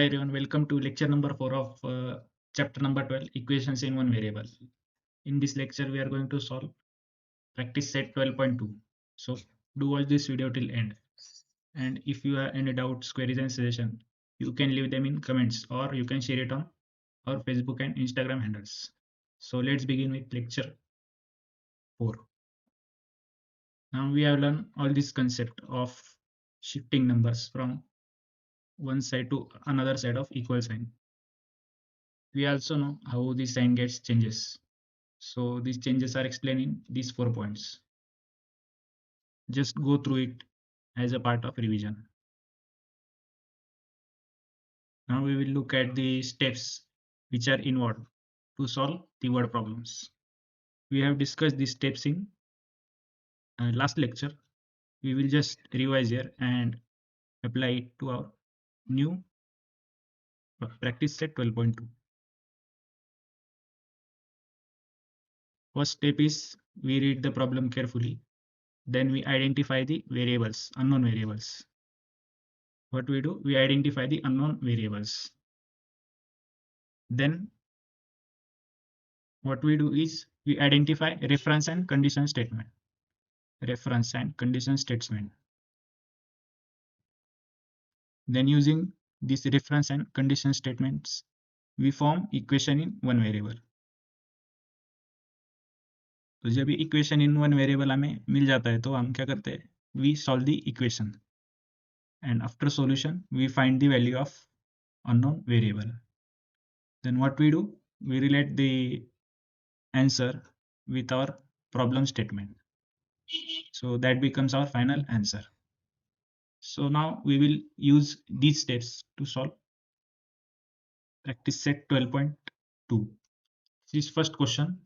Hi everyone, welcome to lecture number 4 of chapter number 12, equations in one variable. In this lecture, we are going to solve practice set 12.2. So do watch this video till end. And if you have any doubts, queries and suggestion, you can leave them in comments or you can share it on our Facebook and Instagram handles. So let's begin with lecture 4. Now we have learned all this concept of shifting numbers from one side to another side of equal sign. We also know how the sign gets changes. So these changes are explained in these 4 points. Just go through it as a part of revision. Now we will look at the steps which are involved to solve the word problems. We have discussed these steps in last lecture. We will just revise here and apply it to our new practice set 12.2. First step is we read the problem carefully. Then we identify the variables, unknown variables. What we do? We identify the unknown variables. Then what we do is we identify reference and condition statement. Reference and condition statement. Then using these reference and condition statements, we form equation in one variable. तो जब ये equation in one variable हमें मिल जाता है तो हम क्या करते हैं? We solve the equation and after solution we find the value of unknown variable. Then what we do? We relate the answer with our problem statement. So that becomes our final answer. So now we will use these steps to solve practice set 12.2. This first question.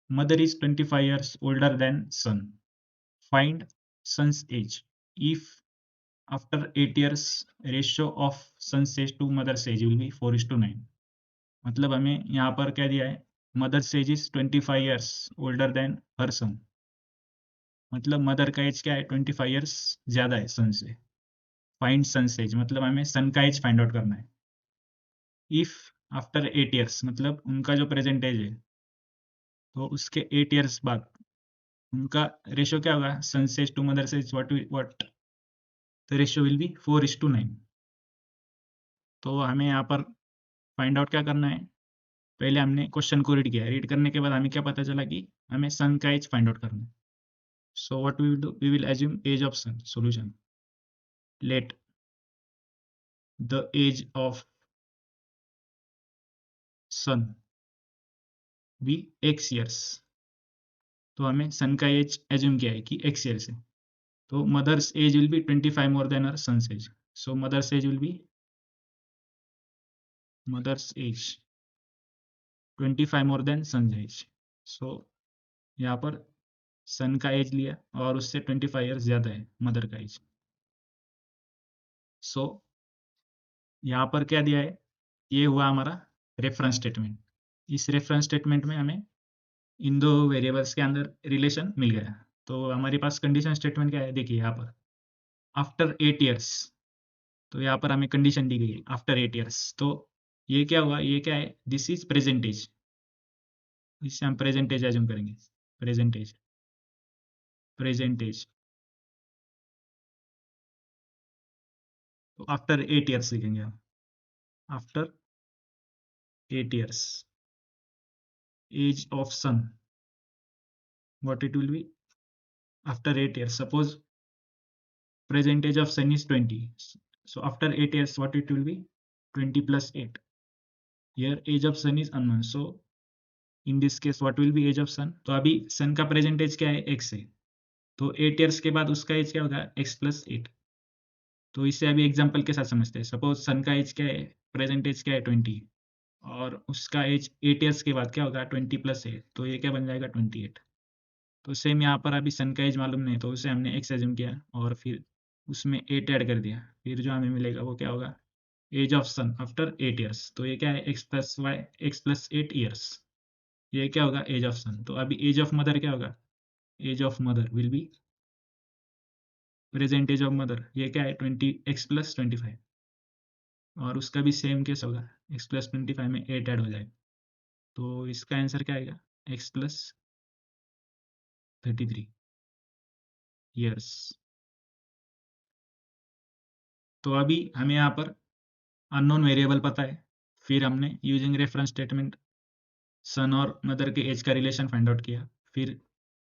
Mother is 25 years older than son. Find son's age. If after 8 years ratio of son's age to mother's age will be 4:9. मतलब हमें यहाँ पर क्या दिया है? Mother's age is 25 years older than her son. मतलब mother का age क्या है? 25 years ज्यादा है सन से. फाइंड सन्स एज मतलब हमें सन का एज फाइंड आउट करना है. इफ आफ्टर 8 years मतलब उनका जो प्रेजेंट एज है तो उसके 8 years बाद उनका रेशियो क्या होगा? Son's age to mother's age what the ratio will be 4:9. तो हमें यहाँ पर फाइंड आउट क्या करना है? पहले हमने क्वेश्चन को रीड किया. रीड करने के बाद हमें क्या पता चला कि हमें सन का एज फाइंड आउट करना है. So what we will do? We will assume age of son. Solution. Let the age of son be x years. तो हमें सन का एज एज्यूम किया है कि x years है. तो mother's age will be 25 more than her son's age. So mother's age will be 25 more than son's age. So यहाँ पर सन का एज लिया और उससे 25 years ज्यादा है मदर का एज. सो यहाँ पर क्या दिया है? ये हुआ हमारा रेफरेंस स्टेटमेंट. इस रेफरेंस स्टेटमेंट में हमें इन दो वेरिएबल्स के अंदर रिलेशन मिल गया. तो हमारे पास कंडीशन स्टेटमेंट क्या है? देखिए यहाँ पर आफ्टर 8 years. तो यहाँ पर हमें कंडीशन दी गई है आफ्टर 8 years. तो ये क्या हुआ? ये क्या है? This is present age. इससे हम प्रेजेंटेज एज्यूम करेंगे. प्रेजेंटेज. तो आफ्टर 8 years लिखेंगे हम. After 8 years age of son what it will be after 8 years. Suppose present age of sun is 20. So after 8 years what it will be? 20 plus 8. Here age of sun is unknown. So in this case what will be age of sun? तो अभी सन का present age क्या है? x है. तो 8 years के बाद उसका एज क्या होगा? x plus 8. तो इसे अभी एग्जांपल के साथ समझते हैं. सपोज सन का एज क्या है? प्रेजेंट एज क्या है? 20 और उसका एज 8 years के बाद क्या होगा? 20 plus 8. तो ये क्या बन जाएगा? 28. तो सेम यहाँ पर अभी सन का एज मालूम नहीं तो उसे हमने x एज्यूम किया और फिर उसमें 8 ऐड कर दिया. फिर जो हमें मिलेगा वो क्या होगा? Age of son after 8 years. तो ये क्या है? x plus 8 years. ये क्या होगा? Age of son. तो अभी एज ऑफ मदर क्या होगा? Age of mother will be present age of mother. ये क्या है? 20 x plus 25. और उसका भी सेम केस होगा, x प्लस 25 में 8 ऐड हो जाएगा, तो इसका आंसर क्या आएगा, x प्लस 33 ईयर्स। तो अभी हमें यहाँ पर अननोन वेरिएबल पता है, फिर हमने यूजिंग रेफरेंस स्टेटमेंट सन और मदर के एज का रिलेशन फाइंड आउट किया, फिर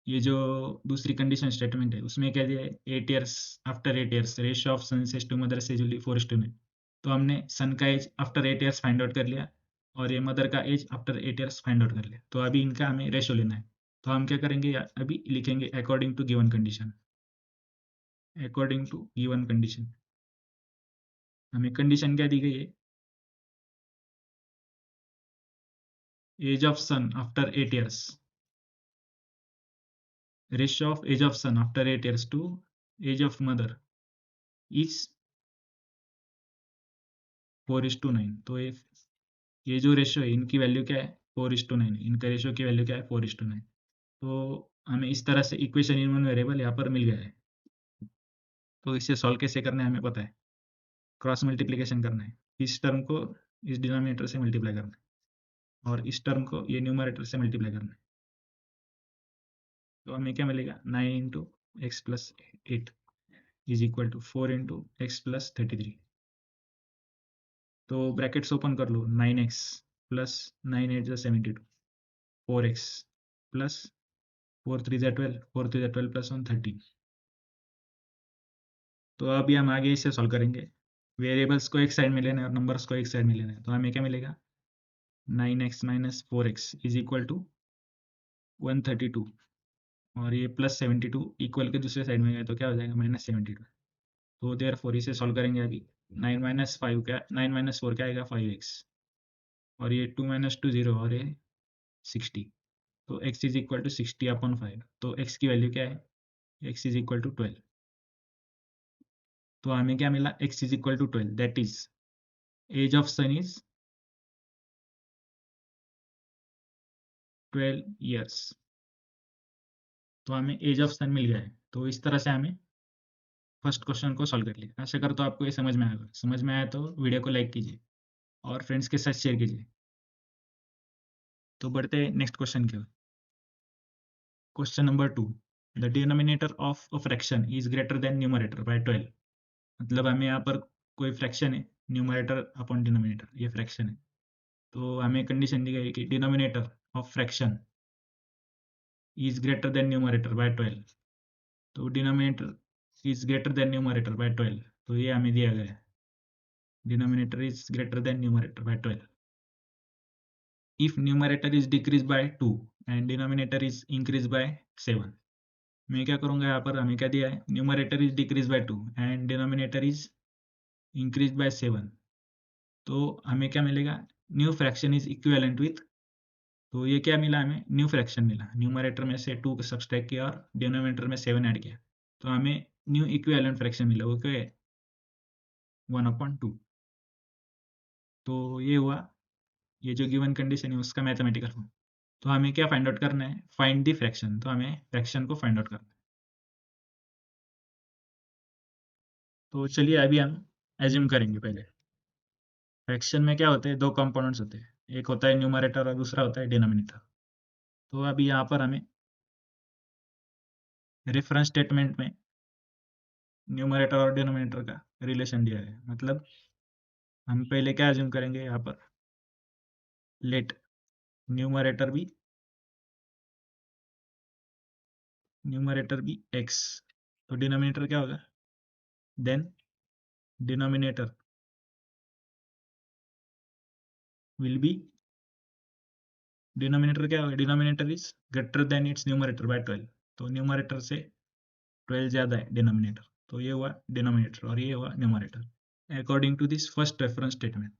ये जो दूसरी कंडीशन स्टेटमेंट है उसमें क्या दिया है, 8 years, after 8 years ratio of son to mother से जुली 4:9, तो हमने सन का age after 8 years find out कर लिया और ये मदर का age after 8 years find out कर लिया, तो अभी इनका हमें रेशियो लेना है। तो हम क्या करेंगे, अभी लिखेंगे according to given condition, according to given condition. हमें कंडीशन क्या दी गई है, age of son after 8 years, ratio of age of son after 8 years to age of mother is 4:9। तो ये जो रेशियो है इनकी वैल्यू क्या है, 4:9, इनका रेशियो की वैल्यू क्या है, 4:9। तो हमें इस तरह से इक्वेशन इन वन वेरिएबल यहाँ पर मिल गया है। तो इसे सॉल्व कैसे करना है हमें पता है, क्रॉस मल्टीप्लीकेशन करना है, इस टर्म को इस डिनोमिनेटर से मल्टीप्लाई करना है और इस टर्म को ये न्यूमरेटर से मल्टीप्लाई करना है। तो हमें क्या मिलेगा, 9 into X plus 8 is equal to 4 into X plus 33। तो ब्रैकेट्स ओपन कर लो, 9x प्लस 9 8 जो 72, 4x प्लस 4 3 जो 12, 4 3 जो 12 प्लस 1 13। तो अभी हम आगे इसे सॉल्व करेंगे, वेरिएबल्स को एक साइड में लेना है और नंबर्स को एक साइड में लेना है। तो हमें क्या मिलेगा, 9x minus 4x is equal to 132 और ये प्लस 72 इक्वल के दूसरे साइड में गए तो क्या हो जाएगा, -72। तो देयर फोर इसे सॉल्व करेंगे अभी, 9 - 4 क्या आएगा, 5x और ये 2 - 2 0 और ये 60। तो x इज इक्वल टू 60/5। तो x की वैल्यू क्या है, x इज इक्वल टू 12। तो हमें क्या मिला, x is equal to 12, that is age of son is 12 years. तो हमें एज ऑफ सन मिल गया है। तो इस तरह से हमें फर्स्ट क्वेश्चन को सॉल्व कर लिया। आशा करता हूँ आपको ये समझ में आएगा, समझ में आया तो वीडियो को लाइक कीजिए और फ्रेंड्स के साथ शेयर कीजिए। तो बढ़ते हैं नेक्स्ट क्वेश्चन की ओर। Question number 2, the denominator of a fraction is greater than numerator by 12। मतलब हमें यहाँ पर कोई फ्रैक्शन है, न्यूमरेटर अपॉन डिनोमिनेटर, ये फ्रैक्शन है। तो हमें कंडीशन दी गई है कि denominator of fraction is greater than numerator by 12। तो denominator is greater than numerator by 12, तो ये हमें दिया गया है, denominator is greater than numerator by 12 if numerator is decreased by 2 and denominator is increased by 7। मैं क्या करूंगा, यहाँ पर हमें क्या दिया है, numerator is decrease by 2 and denominator is increase by 7। तो हमें क्या मिलेगा, new fraction is equivalent with, तो ये क्या मिला हमें, न्यू फ्रैक्शन मिला, न्यूमरेटर में से 2 सब्सट्रैक्ट किया और डिनोमिनेटर में 7 ऐड किया, तो हमें न्यू इक्विवेलेंट फ्रैक्शन मिला, वो क्या है, 1/2। तो ये हुआ, ये जो गिवन कंडीशन है उसका मैथमेटिकल फॉर्म। तो हमें क्या फाइंड आउट करना है, फाइंड द फ्रैक्शन। तो हमें फ्रैक्शन को फाइंड आउट करना है। तो चलिए अभी हम एज्यूम करेंगे, पहले फ्रैक्शन में क्या होते हैं, दो कंपोनेंट्स होते हैं, एक होता है न्यूमरेटर और दूसरा होता है डिनोमिनेटर। तो अभी यहाँ पर हमें रेफरेंस स्टेटमेंट में न्यूमरेटर और डिनोमिनेटर का रिलेशन दिया है। मतलब हम पहले क्या एज्यूम करेंगे, यहाँ पर लेट न्यूमरेटर भी x, तो डिनोमिनेटर क्या होगा, than denominator will be, denominator क्या होगा, denominator is greater then it's numerator by 12। तो न्यूमरेटर से 12 ज्यादा है डिनोमिनेटर, तो ये हुआ डिनोमिनेटर और ये हुआ numerator according to this first reference statement.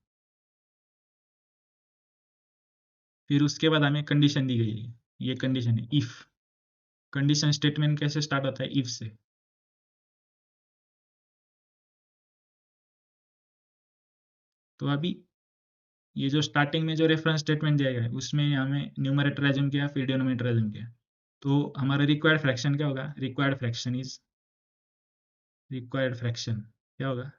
फिर उसके बाद हमें कंडीशन दी गई है, ये कंडीशन है इफ। कंडीशन स्टेटमेंट कैसे स्टार्ट होता है, इफ से। तो अभी ये जो स्टार्टिंग में जो रेफरेंस स्टेटमेंट दिया गया है उसमें हमें न्यूमरेटर एज्यूम किया, फिर डिनोमिनेटर एज्यूम किया। तो हमारा रिक्वायर्ड फ्रैक्शन क्या होगा, रिक्वायर्ड फ्रैक्शन क्या होगा,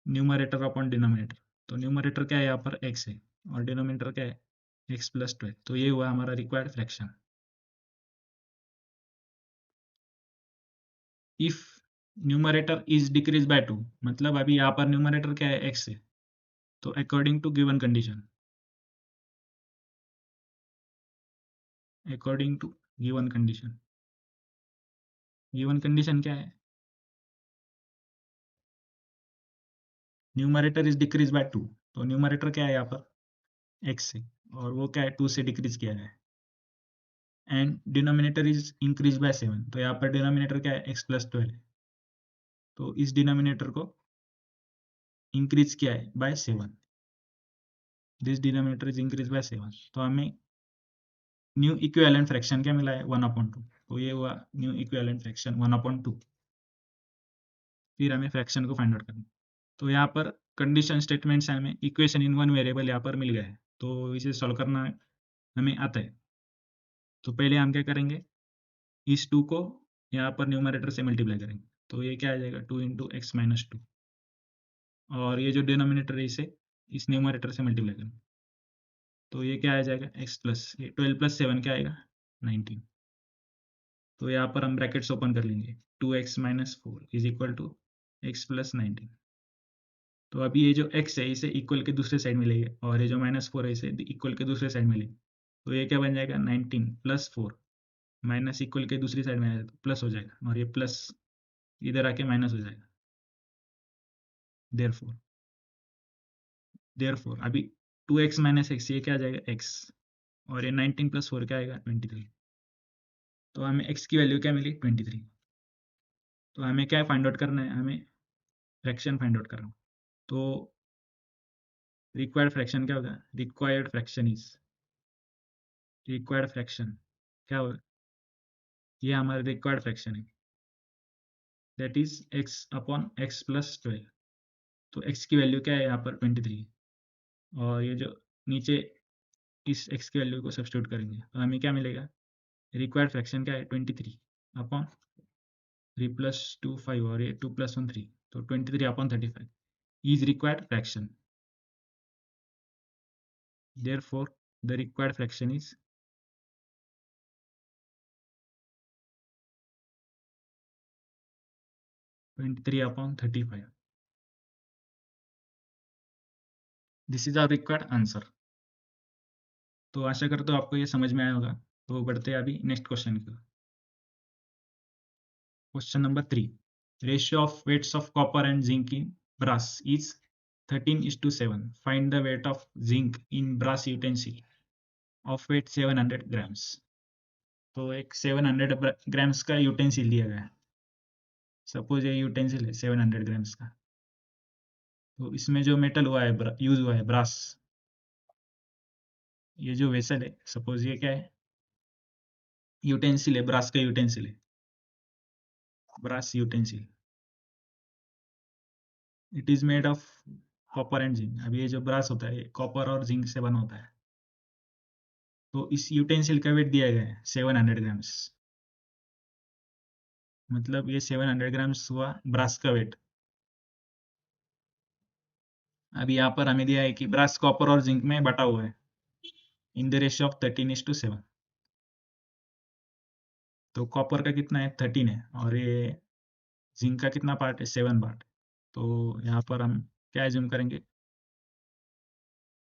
न्यूमरेटर अपॉन डिनोमिनेटर। तो न्यूमरेटर क्या है यहाँ पर x है और डिनोमिनेटर क्या है x प्लस 12। तो ये हुआ हमारा required fraction. If numerator is decrease by 2, मतलब अभी यहाँ पर न्यूमरेटर क्या है x है, तो according to given condition, according to given condition, given condition क्या है, न्यूमरेटर इज डिक्रीज बाय 2। तो न्यूमरेटर क्या है यहाँ पर x है और वो क्या है 2 से डिक्रीज किया है। And denominator is increase by 7, तो यहाँ पर डिनोमिनेटर क्या है x प्लस 12 है, तो इस डिनोमिनेटर को इंक्रीज किया है by 7, this denominator is increase by 7। तो हमें न्यू इक्विवेलेंट फ्रैक्शन क्या मिला है 1/2। तो ये हुआ न्यू इक्विवेलेंट फ्रैक्शन 1/2। फिर हमें फ्रैक्शन को फाइंड आउट करना। तो यहाँ पर कंडीशन स्टेटमेंट से हमें इक्वेशन इन वन वेरिएबल यहाँ पर मिल गया है, तो इसे सॉल्व करना हमें आता है। तो पहले हम क्या करेंगे, इस 2 को यहाँ पर न्यूमरेटर से मल्टीप्लाई करेंगे, तो ये क्या आ जाएगा 2 इंटू एक्स माइनस 2, और ये जो डिनोमिनेटर है इसे इस न्यूमरेटर से मल्टीप्लाई करेंगे, तो ये क्या आ जाएगा x प्लस 12 प्लस 7 क्या आएगा 19। तो यहाँ पर हम ब्रैकेट्स ओपन कर लेंगे, 2x minus 4 is equal to X plus 19। तो अभी ये जो x है इसे इक्वल के दूसरे साइड में लेंगे और ये जो माइनस 4 है इसे इक्वल के दूसरे साइड में लेंगे, तो ये क्या बन जाएगा 19 प्लस 4 माइनस इक्वल के दूसरी साइड में आएगा तो प्लस हो जाएगा, और ये प्लस इधर आके माइनस हो जाएगा। देयरफॉर देयरफॉर अभी 2x माइनस एक्स ये क्या आ जाएगा x, और ये 19 प्लस 4 क्या आएगा 23। तो हमें x की वैल्यू क्या मिली 23। तो हमें क्या फाइंड आउट करना है, हमें फ्रैक्शन फाइंड आउट करना है। तो रिक्वायर्ड फ्रैक्शन क्या होगा, required fraction is, required fraction क्या होगा, ये हमारा रिक्वायर्ड फ्रैक्शन है, that is x upon x plus 12। तो x की वैल्यू क्या है यहाँ पर 23, और ये जो नीचे इस x की वैल्यू को सब्स्टिट्यूट करेंगे तो हमें क्या मिलेगा, रिक्वायर्ड फ्रैक्शन क्या है 23 अपॉन 3 प्लस 2 5 और ये 2 प्लस 1 3, तो 23 upon 35 is required fraction. Therefore, the required fraction is 23 upon 35. This is our required answer. तो आशा करता हूँ आपको ये समझ में आया होगा। तो बढ़ते हैं अभी नेक्स्ट क्वेश्चन की। Question number 3, ratio of weights of copper and zinc in brass is 13:7. Find the weight of zinc in brass utensil of weight 700 grams. तो एक 700 ग्राम्स का यूटेंसिल दिया गया है। सपोज ये यूटेंसिल है 700 ग्राम्स का, तो इसमें जो मेटल हुआ है यूज हुआ है ब्रास, ये जो वेसल है सपोज ये क्या है यूटेंसिल है, ब्रास का यूटेंसिल है, brass utensil, it is made of copper and zinc. अब ये जो ब्रास होता है कॉपर और जिंक से बना होता है। तो इस यूटेंसिल का वेट दिया गया है 700 ग्राम्स, मतलब ये 700 ग्राम्स हुआ ब्रास का वेट। अभी यहाँ पर हमें दिया है कि ब्रास कॉपर और जिंक में बटा हुआ है इन द रेशियो ऑफ 13:7। तो कॉपर का कितना है 13 है, और ये जिंक का कितना पार्ट है 7 पार्ट। तो यहाँ पर हम क्या एज्यूम करेंगे,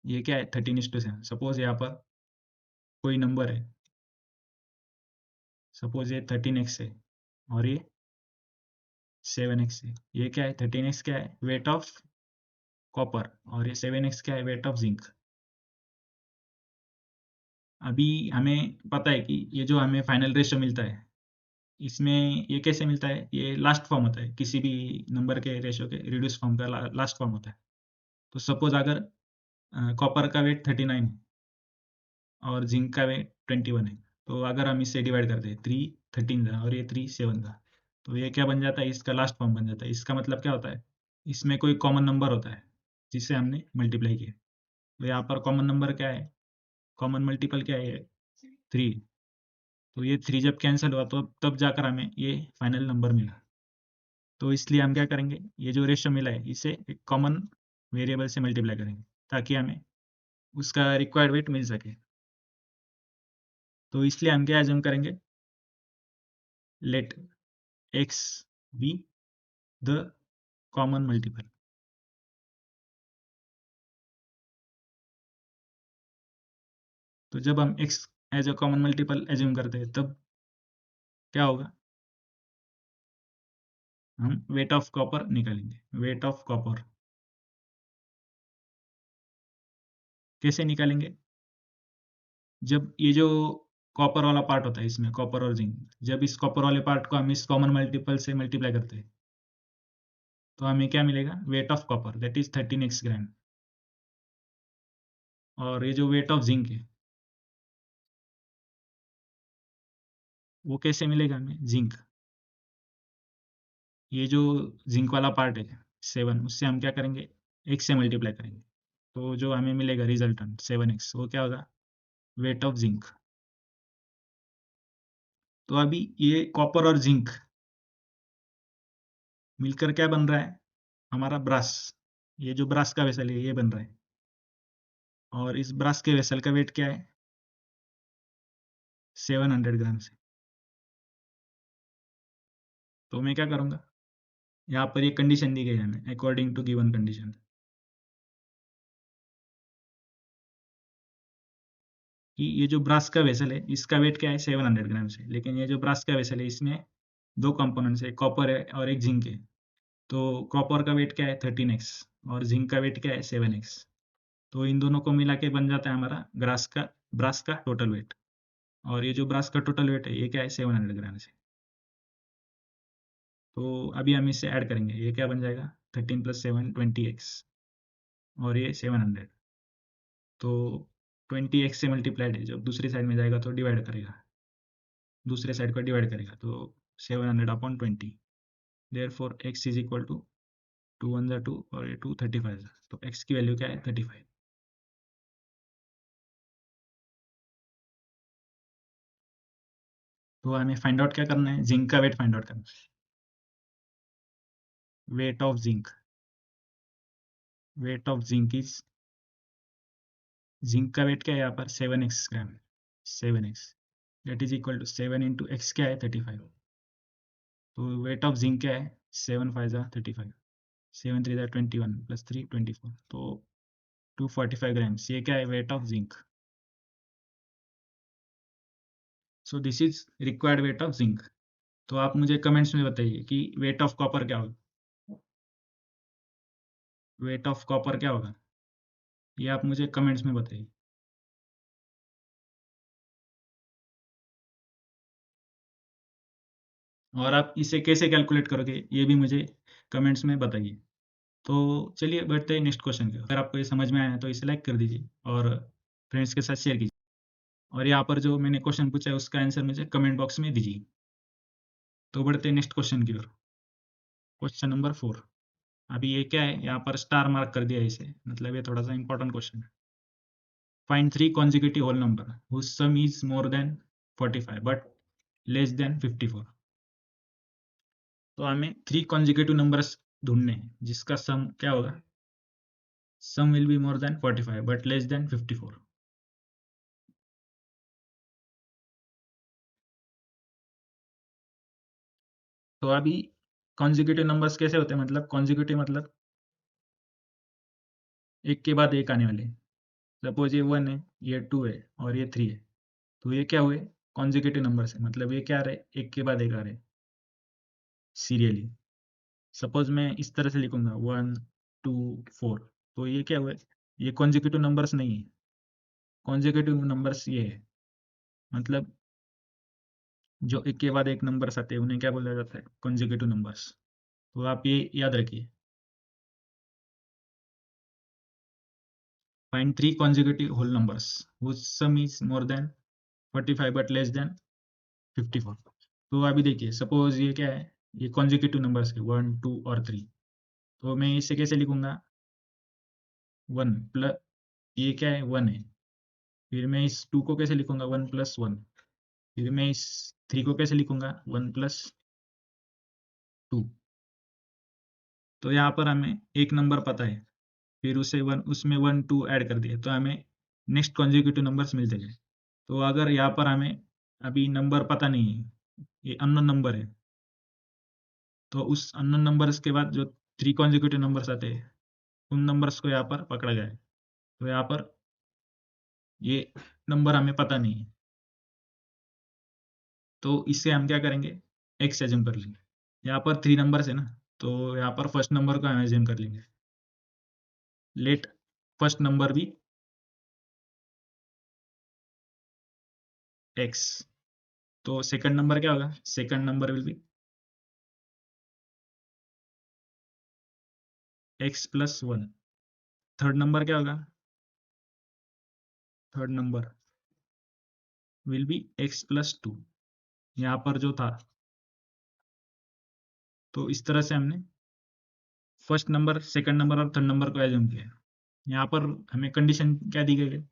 ये क्या है 13:7। सपोज यहाँ पर कोई नंबर है, सपोज ये 13x है और ये 7x है। ये क्या है 13x क्या है वेट ऑफ कॉपर, और ये 7x क्या है वेट ऑफ जिंक। अभी हमें पता है कि ये जो हमें फाइनल रेशियो मिलता है इसमें ये कैसे मिलता है, ये लास्ट फॉर्म होता है किसी भी नंबर के रेशियो के रिड्यूस फॉर्म का लास्ट फॉर्म होता है। तो सपोज अगर कॉपर का वेट 39 है और जिंक का वेट 21 है, तो अगर हम इससे डिवाइड करते हैं 3 13 का और ये 3 7 का, तो ये क्या बन जाता है इसका लास्ट फॉर्म बन जाता है। इसका मतलब क्या होता है, इसमें कोई कॉमन नंबर होता है जिसे हमने मल्टीप्लाई किया। तो यहाँ पर कॉमन नंबर क्या है, कॉमन मल्टीपल क्या है 3। तो ये 3 जब कैंसिल हुआ तो तब जाकर हमें ये फाइनल नंबर मिला। तो इसलिए हम क्या करेंगे, ये जो रेशियो मिला है इसे एक कॉमन वेरिएबल से मल्टीप्लाई करेंगे ताकि हमें उसका रिक्वायर्ड वेट मिल सके। तो इसलिए हम क्या एज्यूम करेंगे, let x be the common multiple. तो जब हम x as a common multiple assume करते हैं तब क्या होगा, हम वेट ऑफ कॉपर निकालेंगे। वेट ऑफ कॉपर कैसे निकालेंगे, जब ये जो कॉपर वाला पार्ट होता है इसमें कॉपर और जिंक, जब इस कॉपर वाले पार्ट को हम इस कॉमन मल्टीपल से मल्टीप्लाई करते हैं तो हमें क्या मिलेगा, wait of copper that is 13x ग्राम। और ये जो वेट ऑफ जिंक है वो कैसे मिलेगा हमें, जिंक, ये जो जिंक वाला पार्ट है 7, उससे हम क्या करेंगे, x से मल्टीप्लाई करेंगे। तो जो हमें मिलेगा रिजल्टेंट 7x वो क्या होगा, वेट ऑफ जिंक। तो अभी ये कॉपर और जिंक मिलकर क्या बन रहा है, हमारा ब्रास। ये जो ब्रास का वेसल है ये बन रहा है, और इस ब्रास के वेसल का वेट क्या है, 700 ग्राम से। तो मैं क्या करूंगा, यहाँ पर ये कंडीशन दी गई है हमें, अकॉर्डिंग टू गिवन कंडीशन, कि ये जो ब्रास का वेसल है इसका वेट क्या है 700 ग्राम से, लेकिन ये जो ब्रास का वेसल है इसमें दो कंपोनेंट्स है, कॉपर है और एक जिंक है। तो कॉपर का वेट क्या है 13x और जिंक का वेट क्या है 7x। तो इन दोनों को मिला के बन जाता है हमारा ब्रास का टोटल वेट। और ये जो ब्रास का टोटल वेट है ये क्या है 700 ग्राम से। तो अभी हम इसे ऐड करेंगे, ये क्या बन जाएगा 13 + 7 20x और ये 700। तो 20x से मल्टीप्लाइड है, जब दूसरी साइड में जाएगा तो डिवाइड करेगा, दूसरे साइड को डिवाइड करेगा तो 700/20। Therefore x is equal to 2 1 2 और ये 2 35। तो x की वैल्यू क्या है 35। तो हमें फाइंड आउट क्या करना है, जिंक का वेट फाइंड आउट करना है। Weight of zinc, weight of zinc is, zinc का वेट क्या है यहाँ पर 7x gram, 7x that is equal to 7 into X क्या है 35। तो वेट ऑफ जिंक क्या है 7 5 35, 7 3 21 + 3 24। तो 245 ग्राम्स, ये क्या है weight of zinc. So this is required wait of zinc. तो आप मुझे कमेंट्स में बताइए कि वेट ऑफ कॉपर क्या होगा, वेट ऑफ कॉपर क्या होगा, ये आप मुझे कमेंट्स में बताइए। और आप इसे कैसे कैलकुलेट करोगे ये भी मुझे कमेंट्स में बताइए। तो चलिए बढ़ते हैं नेक्स्ट क्वेश्चन की ओर। अगर आपको ये समझ में आया है तो इसे लाइक कर दीजिए और फ्रेंड्स के साथ शेयर कीजिए। और यहाँ पर जो मैंने क्वेश्चन पूछा है उसका आंसर मुझे कमेंट बॉक्स में दीजिए। तो बढ़ते हैं नेक्स्ट क्वेश्चन की ओर। Question number 4। अभी ये क्या है, यहाँ पर स्टार मार्क कर दिया है इसे, मतलब ये थोड़ा सा इंपॉर्टेंट क्वेश्चन है। Find 3 consecutive whole number whose sum is more than 45 but less than 54। तो हमें 3 consecutive numbers ढूंढने हैं जिसका सम क्या होगा, sum will be more than 45 but less than 54। तो अभी कॉन्जिक्यूटिव नंबर्स कैसे होते हैं, मतलब कॉन्जिक्यूटिव मतलब एक के बाद एक आने वाले। सपोज ये 1 है, ये 2 है और ये 3 है, तो ये क्या हुए कॉन्जिक्यूटिव नंबर्स है, मतलब ये क्या आ रहे एक के बाद एक आ रहे सीरियली। सपोज मैं इस तरह से लिखूंगा 1 2 4, तो ये क्या हुए, ये कॉन्जिक्यूटिव नंबर्स नहीं है। कॉन्जिक्यूटिव नंबर्स ये है, मतलब जो एक के बाद एक नंबर्स आते हैं उन्हें क्या बोला जाता है, कॉन्जिक्यूटिव नंबर्स। तो आप ये याद रखिए। Find 3 consecutive whole numbers whose sum is more than 45 but less than 54। तो अभी देखिए सपोज ये क्या है, ये consecutive numbers है 1 2 और 3। तो मैं इसे कैसे लिखूंगा, 1 प्लस, ये क्या है 1 है, फिर मैं इस 2 को कैसे लिखूंगा 1 + 1, फिर मैं इस 3 को कैसे लिखूंगा 1 + 2। तो यहाँ पर हमें एक नंबर पता है, फिर उसे उसमें 1 2 ऐड कर दिए तो हमें नेक्स्ट कॉन्जिक्यूटिव नंबर्स मिलते गए। तो अगर यहाँ पर हमें अभी नंबर पता नहीं है, ये अननोन नंबर है, तो उस अननोन नंबर्स के बाद जो 3 कॉन्जिक्यूटिव नंबर्स आते हैं उन नंबर्स को यहाँ पर पकड़ा गया है। तो यहाँ पर ये नंबर हमें पता नहीं है, तो इससे हम क्या करेंगे, एक्स एज्यूम कर लेंगे। यहाँ पर 3 नंबर्स है ना, तो यहाँ पर फर्स्ट नंबर को हम एज्यूम कर लेंगे, लेट फर्स्ट नंबर भी एक्स। तो सेकंड नंबर क्या होगा, second number will be X plus 1। Third number क्या होगा, third number will be X plus 2। यहाँ पर जो था, तो इस तरह से हमने फर्स्ट नंबर, सेकंड नंबर और थर्ड नंबर को एज्यूम किया। यहाँ पर हमें कंडीशन क्या दी गई है,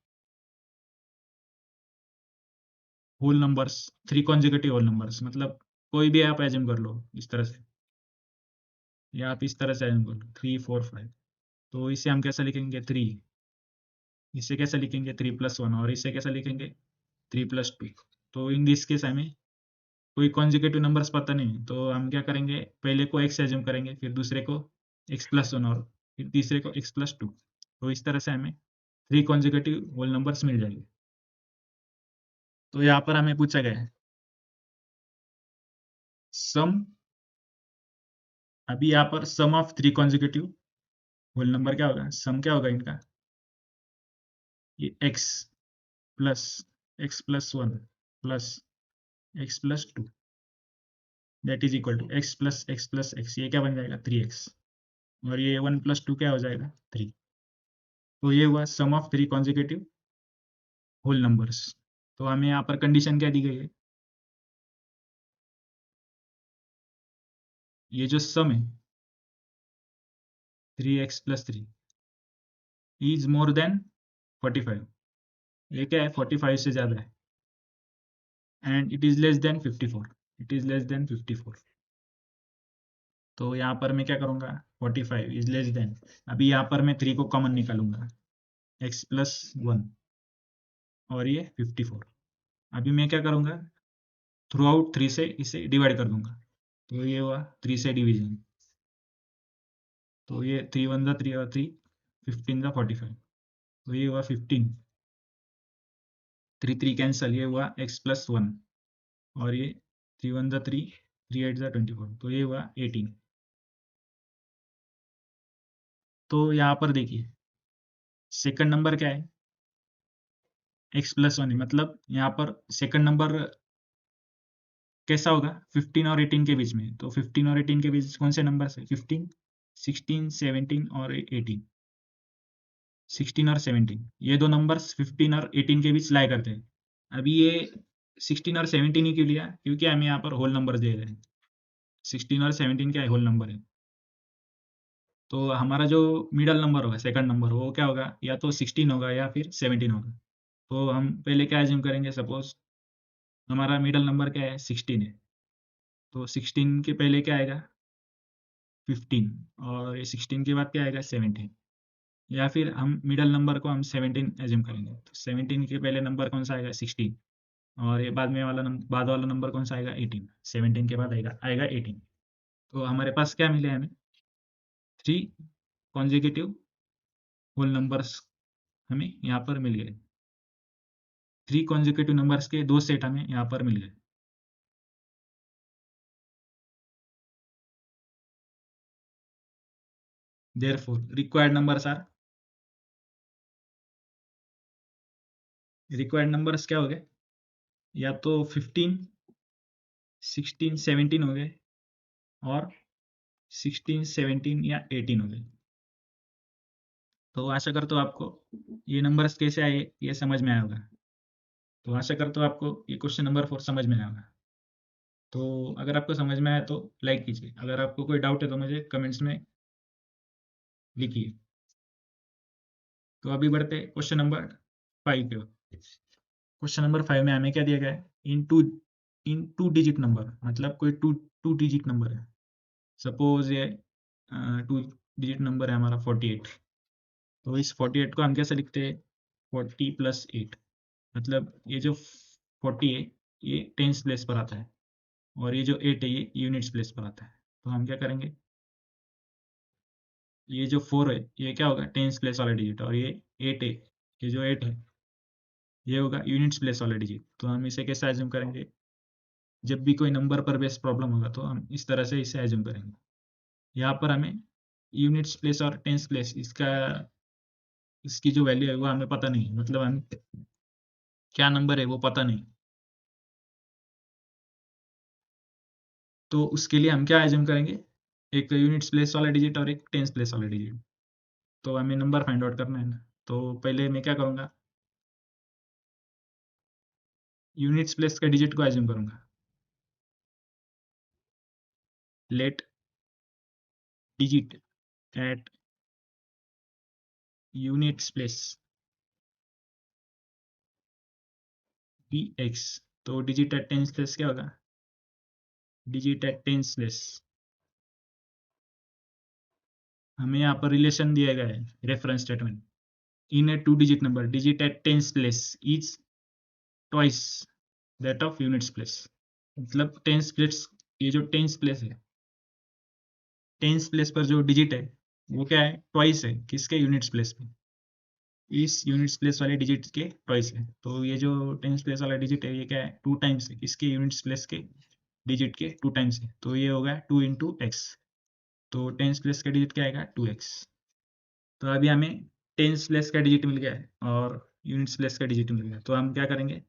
whole numbers, 3 consecutive whole numbers, मतलब कोई भी आप एज्यूम कर लो इस तरह से, या आप इस तरह से एज्यूम कर लो 3 4 5। तो इसे हम कैसे लिखेंगे, 3, इसे कैसे लिखेंगे 3 प्लस 1, और इसे कैसे लिखेंगे 3 प्लस 2। तो इन दिस केस हमें कोई कॉन्जिक्यूटिव नंबर्स पता नहीं, तो हम क्या करेंगे, पहले को एक्स एज्यूम करेंगे, फिर दूसरे को एक्स प्लस 1, और फिर तीसरे को एक्स प्लस 2। तो इस तरह से हमें 3 कॉन्जिक्यूटिव होल नंबर्स मिल जाएंगे। तो यहाँ पर हमें पूछा गया है सम, अभी यहाँ पर sum of 3 consecutive whole number क्या होगा, सम क्या होगा इनका, ये X plus 1 plus X plus 2 that is equal to X plus X, ये क्या बन जाएगा 3x, और ये 1 प्लस 2 क्या हो जाएगा 3। तो ये हुआ सम ऑफ 3 कॉन्जिक्यूटिव होल नंबर्स। तो हमें यहाँ पर कंडीशन क्या दी गई है, ये जो सम है 3x plus 3 is more than 45, ये क्या है 45 से ज्यादा है, and it is less than 54, it is less than 54। तो यहाँ पर मैं क्या करूँगा, 45 इज लेस देन, अभी यहाँ पर मैं 3 को कॉमन निकालूंगा, x प्लस 1 और ये 54। अभी मैं क्या करूँगा, थ्रू आउट 3 से इसे डिवाइड कर दूंगा, तो ये हुआ 3 से डिवीजन, तो ये 3 1 3 और 3 15 का 45, तो ये हुआ 15, 3 3 कैंसल, ये हुआ x प्लस 1, और ये 3 1 3, 3 8 24, तो ये हुआ 18। तो यहाँ पर देखिए सेकंड नंबर क्या है, x प्लस 1 है, मतलब यहाँ पर सेकंड नंबर कैसा होगा 15 और 18 के बीच में, तो 15 और 18 के बीच कौन से नंबर है, 15 16 17 और 18, 16 और 17, ये दो नंबर्स 15 और 18 के बीच लाई करते हैं। अभी ये 16 और 17 ही क्यों लिया, क्योंकि हमें यहाँ पर होल नंबर दे रहे हैं, 16 और 17 क्या है, होल नंबर है। तो हमारा जो मिडल नंबर होगा, सेकंड नंबर, वो क्या होगा, या तो 16 होगा या फिर 17 होगा। तो हम पहले क्या एज्यूम करेंगे, सपोज हमारा मिडल नंबर क्या है 16 है, तो 16 के पहले क्या आएगा 15, और ये 16 के बाद क्या आएगा 17, या फिर हम मिडल नंबर को हम 17 एज्यूम करेंगे, तो 17 के पहले नंबर कौन सा आएगा 16, और ये बाद में वाला बाद वाला नंबर कौन सा आएगा 18, 17 के बाद आएगा आएगा 18। तो हमारे पास क्या मिले हमें, 3 कॉन्जिक्यूटिव होल नंबर्स हमें यहाँ पर मिल गए, 3 कॉन्जिक्यूटिव नंबर्स के 2 सेट हमें यहाँ पर मिल गए। Therefore required numbers are, required numbers क्या हो गए, या तो 15 16 17 हो गए, और 16 17 या 18 हो गए। तो आशा करता हूँ आपको ये नंबर्स कैसे आए ये समझ में आया होगा। तो आशा करता हूँ आपको ये क्वेश्चन नंबर 4 समझ में आया होगा। तो अगर आपको समझ में आया तो लाइक कीजिए, अगर आपको कोई डाउट है तो मुझे कमेंट्स में लिखिए। तो अभी बढ़ते क्वेश्चन नंबर 5 पे। क्वेश्चन नंबर 5 में हमें क्या दिया गया है, इन टू डिजिट नंबर, मतलब कोई टू टू डिजिट नंबर है, सपोज ये टू डिजिट नंबर है हमारा 48। तो इस 48 को हम कैसे लिखते हैं, 40 प्लस 8, मतलब ये जो 40 है ये टेंस प्लेस पर आता है, और ये जो 8 है ये यूनिट्स प्लेस पर आता है। तो हम क्या करेंगे, ये जो 4 है ये क्या होगा, टेंस प्लेस वाला डिजिट, और ये 8 है, ये जो 8 है ये होगा यूनिट्स प्लेस वाला डिजिट। तो हम इसे कैसे एज्यूम करेंगे, जब भी कोई नंबर पर बेस प्रॉब्लम होगा तो हम इस तरह से इसे एज्यूम करेंगे। यहाँ पर हमें यूनिट्स प्लेस और टेंस प्लेस इसकी जो वैल्यू है वो हमें पता नहीं, मतलब हम क्या नंबर है वो पता नहीं। तो उसके लिए हम क्या एज्यूम करेंगे, एक यूनिट्स प्लेस वाला डिजिट और एक टेंस प्लेस वाला डिजिट। तो हमें नंबर फाइंड आउट करना है ना, तो पहले मैं क्या करूँगा, यूनिट्स प्लेस का डिजिट को एज्यूम करूँगा। Let digit at units place be X. तो डिजिट एट टेंस प्लेस क्या होगा, डिजिट एट टेंस प्लेस, हमें यहाँ पर रिलेशन दिया गया है reference statement, in a two digit number digit at tens place is twice that of units place. मतलब टेंस प्लेस, ये जो टेंस प्लेस है, टेंस प्लेस पर जो डिजिट है वो क्या है, ट्वाइस है किसके, यूनिट्स प्लेस पे, इस यूनिट्स प्लेस वाले डिजिट के ट्वाइस है। तो ये जो टेंस प्लेस वाला डिजिट है ये क्या है, टू टाइम्स है किसके, यूनिट्स प्लेस के डिजिट के टू टाइम्स है। तो ये होगा 2 इंटू एक्स। तो टेंस प्लेस का डिजिट क्या आएगा, 2x। तो अभी हमें टेंस प्लेस का डिजिट मिल गया है और यूनिट्स प्लेस का डिजिट मिल गया, तो हम क्या करेंगे,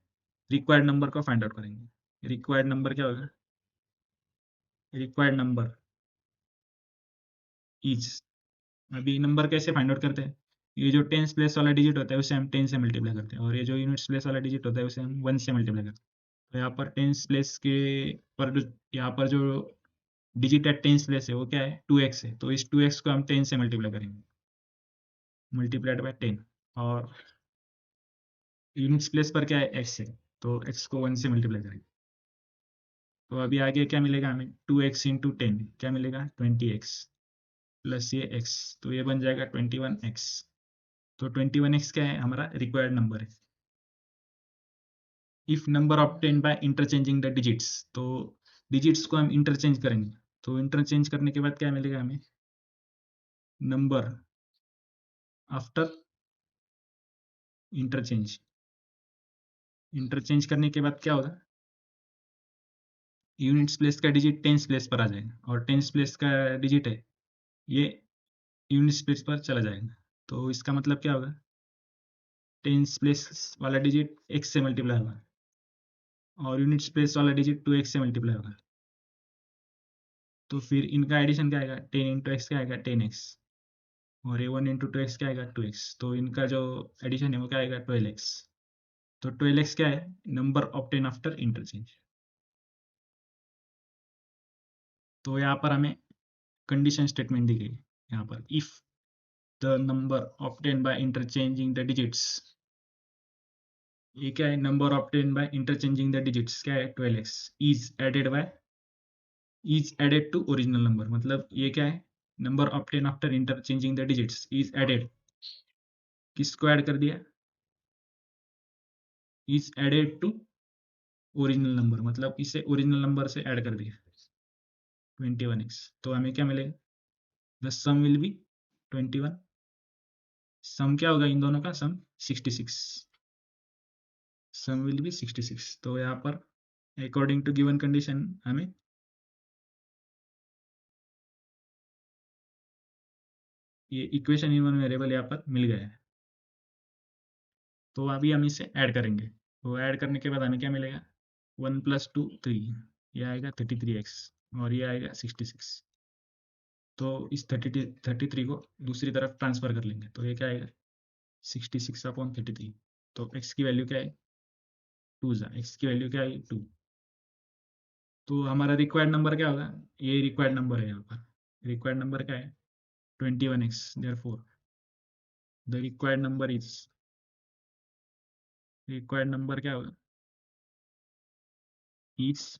रिक्वायर्ड नंबर को फाइंड आउट करेंगे। रिक्वायर्ड नंबर क्या होगा, रिक्वायर्ड नंबर इज, अभी नंबर कैसे फाइंड आउट करते हैं, ये जो टेंस प्लेस वाला डिजिट होता है उसे हम 10 से मल्टीप्लाई करते हैं, और ये जो यूनिट्स प्लेस वाला डिजिट होता है उसे हम 1 से मल्टीप्लाई करते हैं। तो यहाँ पर टेंस प्लेस के पर यहाँ पर जो डिजिट है टेंस प्लेस है वो क्या है, 2x है। तो इस 2x को हम 10 से मल्टीप्लाई करेंगे, मल्टीप्लाइड बाय 10, और यूनिट्स प्लेस पर क्या है, x है, तो x को 1 से मल्टीप्लाई करेंगे। तो अभी आगे क्या मिलेगा हमें, 2x इंटू 10 क्या मिलेगा, 20x प्लस ये x, तो ये बन जाएगा 21x। तो 21x क्या है, हमारा रिक्वायर्ड नंबर है। If number obtain by interchanging the digits, तो डिजिट्स को हम इंटरचेंज करेंगे, तो इंटरचेंज करने के बाद क्या मिलेगा हमें, नंबर आफ्टर इंटरचेंज, इंटरचेंज करने के बाद क्या होगा, यूनिट्स प्लेस का डिजिट टेंस प्लेस पर आ जाएगा, और टेंस प्लेस का डिजिट है ये यूनिट्स प्लेस पर चला जाएगा। तो इसका मतलब क्या होगा, टेंस प्लेस वाला डिजिट x से मल्टीप्लाई होगा, और यूनिट्स प्लेस वाला डिजिट 2x से मल्टीप्लाई होगा। तो फिर इनका एडिशन क्या आएगा, 10 इंटू एक्स क्या आएगा, 10x, और ये 1 इंटू टू एक्स क्या आएगा, 2x। तो इनका जो एडिशन है वो क्या आएगा, 12x। तो 12x क्या है, नंबर ऑब्टेन आफ्टर इंटरचेंज। तो यहाँ पर हमें कंडीशन स्टेटमेंट दी गई है, यहाँ पर if the number obtain by interchanging the digits, ये क्या है, number obtain by interchanging the digits क्या है, 12x is added to original number, मतलब ये क्या है, number obtain after interchanging the digits is added, किसको ऐड कर दिया, is added to original number, मतलब इसे ओरिजिनल नंबर से ऐड कर दिया 21x। तो हमें क्या मिलेगा, द सम विल बी 21, सम क्या होगा इन दोनों का, सम 66, सम विल बी 66। तो यहाँ पर अकॉर्डिंग टू गिवन कंडीशन हमें ये इक्वेशन इन वन वेरिएबल यहाँ पर मिल गया है। तो अभी हम इसे ऐड करेंगे, तो ऐड करने के बाद हमें क्या मिलेगा, 1 प्लस 2 3, ये आएगा 33x, और ये आएगा 66। तो इस 33 को दूसरी तरफ ट्रांसफर कर लेंगे, तो ये क्या आएगा, 66/33। तो x की वैल्यू क्या है, 2 x की वैल्यू क्या है, 2। तो हमारा रिक्वायर्ड नंबर क्या होगा, ये रिक्वायर्ड नंबर है यहाँ पर, रिक्वायर्ड नंबर क्या है, 21x, therefore the required number is, required number क्या होगा, is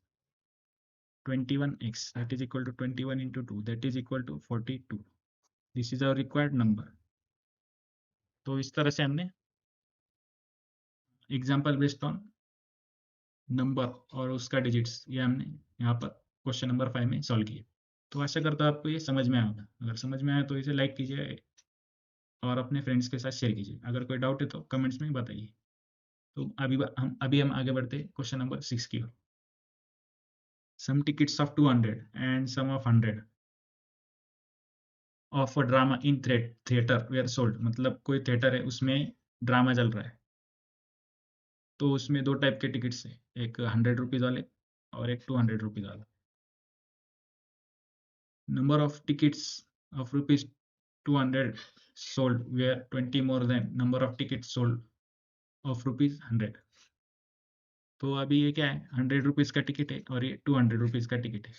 21x, that is equal to 21 into 2, that is equal to 42. This is our required number. तो इस तरह से हमने एग्जाम्पल बेस्ड ऑन नंबर और उसका डिजिट्स ये हमने यहाँ पर क्वेश्चन नंबर 5 में सॉल्व किया। तो आशा करता हूँ आपको ये समझ में आया होगा। अगर समझ में आया तो इसे लाइक कीजिए और अपने फ्रेंड्स के साथ शेयर कीजिए। अगर कोई डाउट है तो कमेंट्स में बताइए। तो अभी हम आगे बढ़ते हैं क्वेश्चन नंबर 6 की ओर। Sum tickets of 200 and sum of 100 of a drama in theatre were sold. मतलब कोई थिएटर है उसमें ड्रामा चल रहा है, तो उसमें दो टाइप के टिकट्स है, एक 100 रुपीज वाले और एक 200 रुपीज वाला। Number of tickets of rupees 200 sold were 20 more than number of tickets sold of rupees 100। तो अभी ये क्या है, 100 रुपीज का टिकट है और ये 200 रुपीज का टिकट है।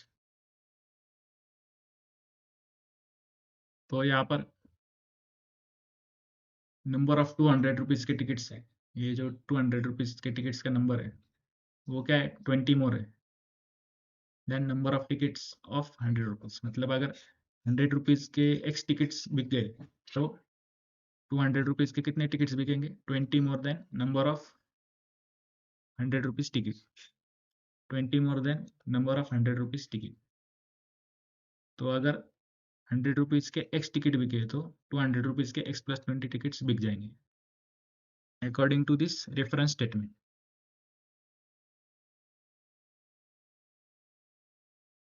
तो यहाँ पर नंबर ऑफ 200 रुपीज के टिकट्स है, ये जो 200 रुपीज के टिकट्स का नंबर है वो क्या है, 20 मोर है than number of tickets of 100 rupees. मतलब अगर 100 रुपीज के एक्स टिकट्स बिक गए तो 200 रुपीज के कितने टिकट्स बिकेंगे, 20 more than number of 100 rupees ticket, 20 more than number of 100 rupees ticket. तो अगर 100 रुपीज के एक्स टिकट बिके तो 200 रुपीज के एक्स प्लस 20 टिकट्स बिक जाएंगे according to this reference statement.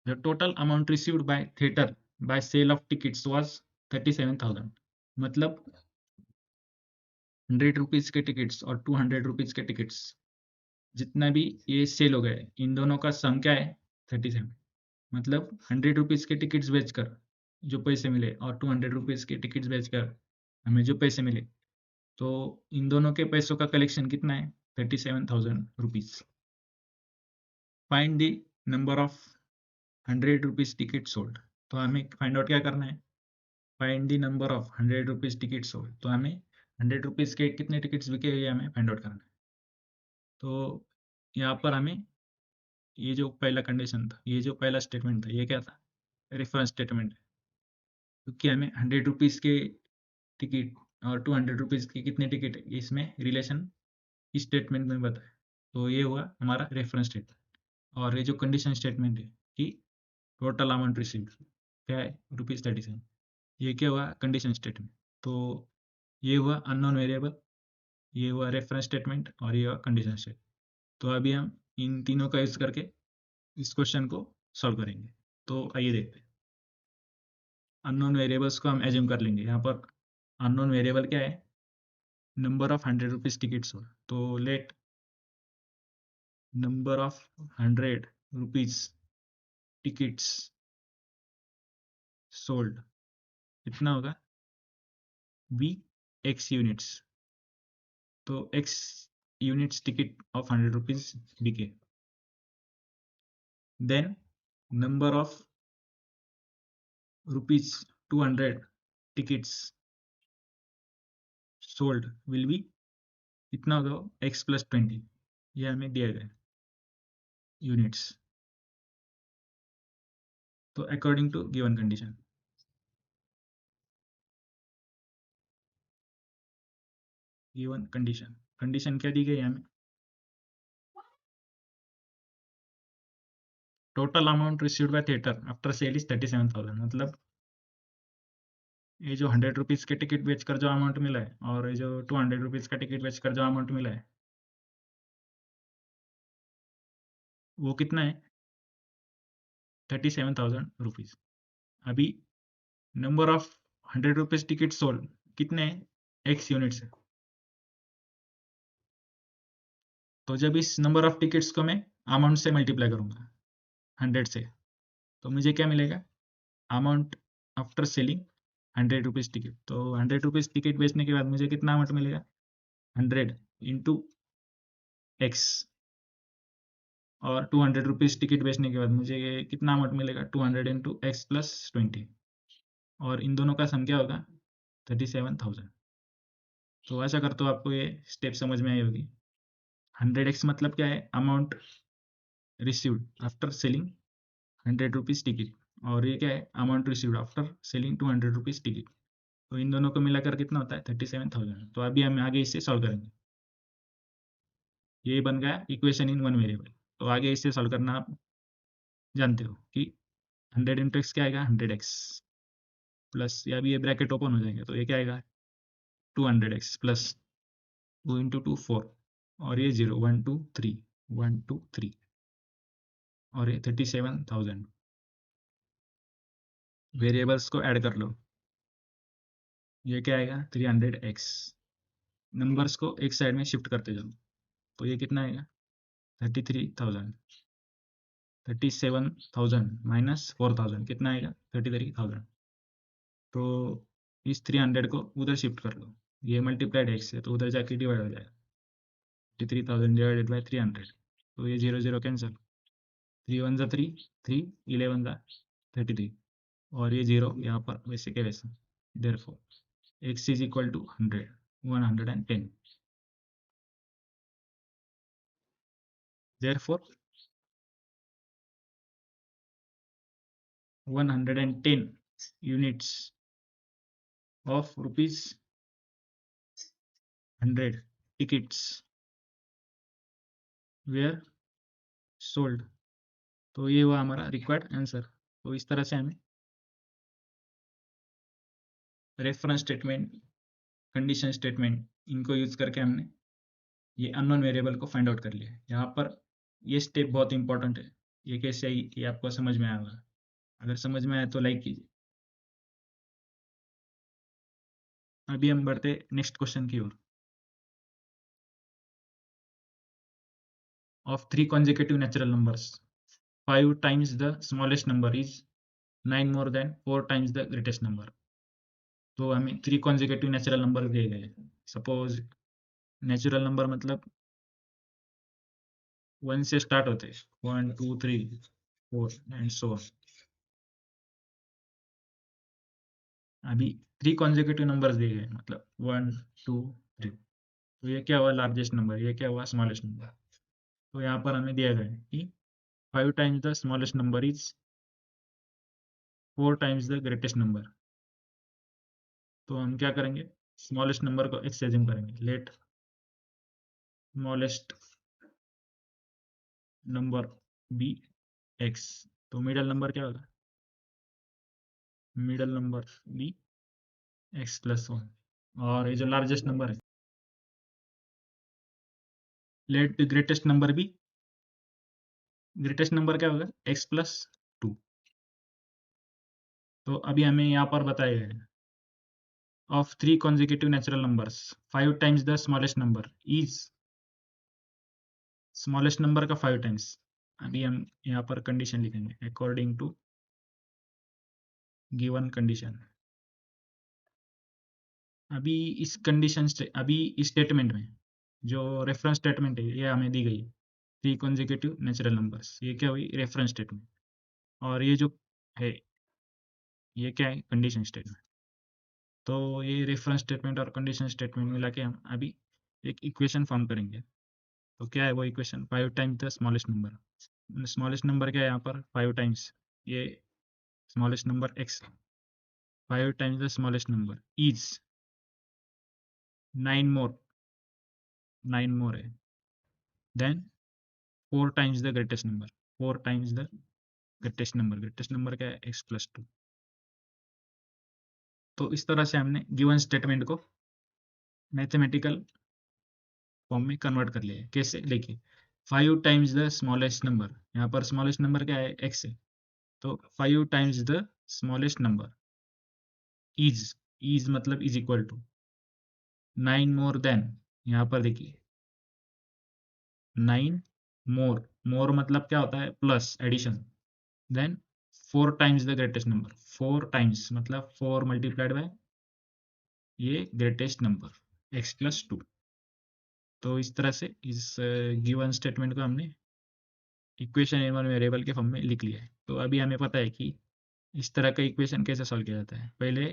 The total amount received by theater by sale of tickets was 37,000। मतलब 100 rupees के टिकट्स और 200 रुपीज के टिकट्स जितना भी ये सेल हो गए, इन दोनों का सम क्या है, 37। मतलब 100 रुपीज के टिकट्स बेचकर जो पैसे मिले और 200 रुपीज के टिकट्स बेचकर हमें जो पैसे मिले, तो इन दोनों के पैसों का कलेक्शन कितना है, 37,000 rupees. Find the number of 100 rupees ticket sold. तो हमें फाइंड आउट क्या करना है, find the number of 100 rupees ticket sold. तो हमें 100 रुपीज के कितने टिकट्स बिके ये हमें फाइंड आउट करना है। तो यहाँ पर हमें ये जो पहला कंडीशन था, ये जो पहला स्टेटमेंट था, ये क्या था, रेफरेंस स्टेटमेंट है, क्योंकि हमें 100 रुपीज के टिकट और 200 रुपीज के कितने टिकट है इसमें रिलेशन इस स्टेटमेंट में बताया। तो ये हुआ हमारा रेफरेंस स्टेटमेंट। और ये जो कंडीशन स्टेटमेंट है कि टोटल अमाउंट रिसीव क्या है, ₹37, ये क्या हुआ, कंडीशन स्टेटमेंट। तो ये हुआ अननोन वेरिएबल, ये हुआ रेफरेंस स्टेटमेंट और ये हुआ कंडीशन स्टेटमेंट। तो अभी हम इन तीनों का यूज करके इस क्वेश्चन को सॉल्व करेंगे। तो आइए देखते हैं। अननोन वेरिएबल्स को हम एज्यूम कर लेंगे। यहाँ पर अननोन वेरिएबल क्या है, नंबर ऑफ 100 रुपीज टिकट्स हो। तो let number of 100 rupees tickets sold कितना होगा, बी एक्स यूनिट्स। तो x units ticket of 100 rupees बिके। Then number of rupees 200 tickets sold will be कितना होगा, एक्स प्लस 20। ये हमें दिया गया यूनिट्स। तो according to given condition, given condition, condition क्या दी गई हमें, total amount received by theater after sale is 37,000। मतलब ये जो 100 रुपीज के टिकट बेचकर जो अमाउंट मिला है और ये जो 200 रुपीज का टिकट बेचकर जो अमाउंट मिला है वो कितना है, 37,000 रुपीज। अभी number of 100 rupees ticket sold कितने हैं, एक्स यूनिट्स है। तो जब इस नंबर ऑफ टिकट्स को मैं अमाउंट से मल्टीप्लाई करूंगा 100 से, तो मुझे क्या मिलेगा, amount after selling 100 rupees ticket. तो 100 रुपीज टिकट बेचने के बाद मुझे कितना अमाउंट मिलेगा, 100 इंटू एक्स। और 200 रुपीज टिकट बेचने के बाद मुझे कितना अमाउंट मिलेगा, 200 इंटू एक्स प्लस 20। और इन दोनों का सम क्या होगा, 37,000। तो ऐसा कर तो आपको ये स्टेप समझ में आई होगी। 100x मतलब क्या है, amount received after selling ₹100 ticket, और ये क्या है, amount received after selling ₹200 ticket. तो इन दोनों को मिलाकर कितना होता है, 37,000। तो अभी हम आगे इससे सॉल्व करेंगे। ये बन गया इक्वेशन इन वन वेरिएबल। तो आगे इससे सॉल्व करना आप जानते हो कि 100 इंटू एक्स क्या आएगा, 100x प्लस, या अभी ये ब्रैकेट ओपन हो जाएंगे, तो ये क्या आएगा, 200x प्लस 2 इंटू 2 4, और ये 0 1 2 3 1 2 3, और ये 37,000। वेरिएबल्स को ऐड कर लो, ये क्या आएगा, 300x। नंबर्स को एक साइड में शिफ्ट करते जाओ, तो ये कितना आएगा, 33,000। 37,000 माइनस 4,000 कितना आएगा, 33,000। तो इस 300 को उधर शिफ्ट कर लो, ये मल्टीप्लाइड एक्स है तो उधर जाके डिवाइड हो जाएगा, 33,000 डिवाइडेड बाई 300, तो ये 0 0 कैंसिल, 3 1 जा 3, 3 11 जा 33, और ये 0 यहाँ पर वैसे के वैसे। Therefore x is equal to 100 110। Therefore 110 units of rupees 100 tickets were sold। तो ये हुआ हमारा रिक्वायर्ड आंसर। तो इस तरह से हमें रेफरेंस स्टेटमेंट, कंडीशन स्टेटमेंट, इनको यूज करके हमने ये अननोन वेरिएबल को फाइंड आउट कर लिया है। यहाँ पर ये स्टेप बहुत इंपॉर्टेंट है, ये कैसे आई ये आपको समझ में आएगा। अगर समझ में आए तो लाइक कीजिए। अभी हम बढ़ते नेक्स्ट क्वेश्चन की ओर। Of 3 consecutive natural numbers 5 times the smallest number is 9 more than 4 times the greatest number। तो हमें 3 consecutive natural number दिए गए। सपोज नेचुरल नंबर मतलब 1 से स्टार्ट होते हैं, 1 2 3 4 एंड सो ऑन। अभी 3 consecutive नंबर्स दिए गए, मतलब 1 2 3। तो ये क्या हुआ, लार्जेस्ट नंबर, ये क्या हुआ, स्मॉलेस्ट नंबर। तो यहाँ पर हमें दिया गया है कि 5 times the smallest number is 4 times the greatest number. तो हम क्या करेंगे, स्मॉलेस्ट नंबर को एक्स एज्यूम करेंगे। Let smallest number be X. तो मिडल नंबर क्या होगा, middle number be X plus 1, और ये जो लार्जेस्ट नंबर है, let greatest number be, greatest number क्या होगा, एक्स प्लस 2। तो अभी हमें यहाँ पर बताया है of 3 consecutive natural numbers 5 times the smallest number is, smallest number का 5 टाइम्स। अभी हम यहाँ पर कंडीशन लिखेंगे अकॉर्डिंग टू गिवन कंडीशन। अभी इस कंडीशन से, अभी इस स्टेटमेंट में जो रेफरेंस स्टेटमेंट है ये हमें दी गई 3 consecutive नेचुरल नंबर्स, ये क्या हुई, रेफरेंस स्टेटमेंट। और ये जो है ये क्या है, कंडीशन स्टेटमेंट। तो ये रेफरेंस स्टेटमेंट और कंडीशन स्टेटमेंट मिला के हम अभी एक इक्वेशन फॉर्म करेंगे। तो क्या है वो equation, 5 times the smallest number. Smallest number क्या है यहाँ पर, 5 टाइम्स ये smallest number x, 5 times the smallest number is 9 more, 9 more है than 4 times the greatest number, 4 times the greatest number. Greatest number क्या है, x प्लस 2। तो इस तरह से हमने गिवन स्टेटमेंट को मैथमेटिकल फॉर्म में कन्वर्ट कर लिया है। कैसे, देखिए 5 टाइम्स द स्मॉलेस्ट नंबर, यहाँ पर स्मॉलेस्ट नंबर क्या है, x है। तो 5 times the smallest number is मतलब is equal to 9 more than, यहाँ पर देखिए 9 मोर, मोर मतलब क्या होता है, plus, addition. Then 4 times the greatest number, 4 times मतलब 4 मल्टीप्लाइड बाय ये ग्रेटेस्ट नंबर x प्लस 2। तो इस तरह से इस गिवन स्टेटमेंट को हमने इक्वेशन इन वन वेरिएबल के फॉर्म में लिख लिया है। तो अभी हमें पता है कि इस तरह का इक्वेशन कैसे सॉल्व किया जाता है। पहले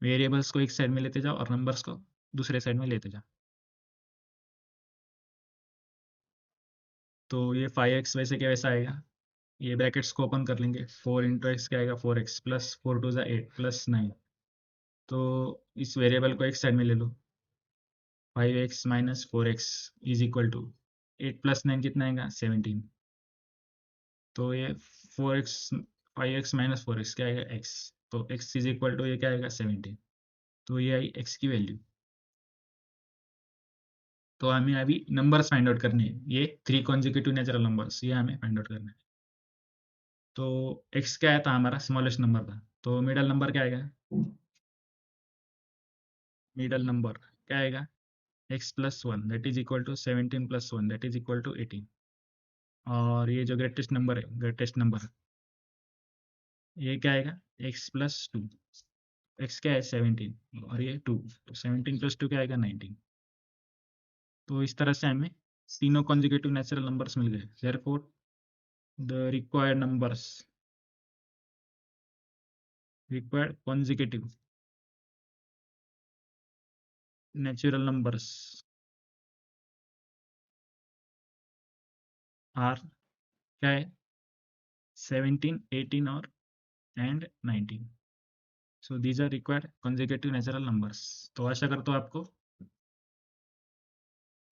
वेरिएबल्स को एक साइड में लेते जाओ और नंबर्स को दूसरे साइड में लेते जाओ। तो ये 5x वैसे क्या वैसा आएगा, ये ब्रैकेट्स को ओपन कर लेंगे, 4 इंटू एक्स क्या आएगा 4x प्लस 4 टू ज़ा 8 प्लस 9। तो इस वेरिएबल को एक साइड में ले लो, 5x minus 4x is equal to 8 plus 9 कितना आएगा 17। तो ये 4x 5x माइनस 4x क्या आएगा x, तो x इज इक्वल टू ये क्या आएगा 17। तो ये आई x की वैल्यू। तो हमें अभी नंबर्स फाइंड आउट करने हैं, ये 3 कॉन्जिक्यूटिव नेचुरल नंबर्स, ये हमें फाइंड आउट करना है। तो x क्या था हमारा स्मॉलेस्ट नंबर था, तो मिडल नंबर क्या आएगा, मिडल नंबर क्या आएगा x plus 1 that is equal to 17 plus 1 that is equal to 18। और ये जो ग्रेटेस्ट नंबर है, ग्रेटेस्ट नंबर ये क्या आएगा x प्लस 2, x क्या है 17 और ये 2, तो 17 प्लस 2 क्या आएगा 19। तो इस तरह से हमें तीनों कॉन्जिक्यूटिव नेचुरल नंबर्स मिल गए। Therefore the required consecutive natural numbers are क्या है 17, 18 और and 19। So these are required consecutive natural numbers। तो आशा करता हूँ आपको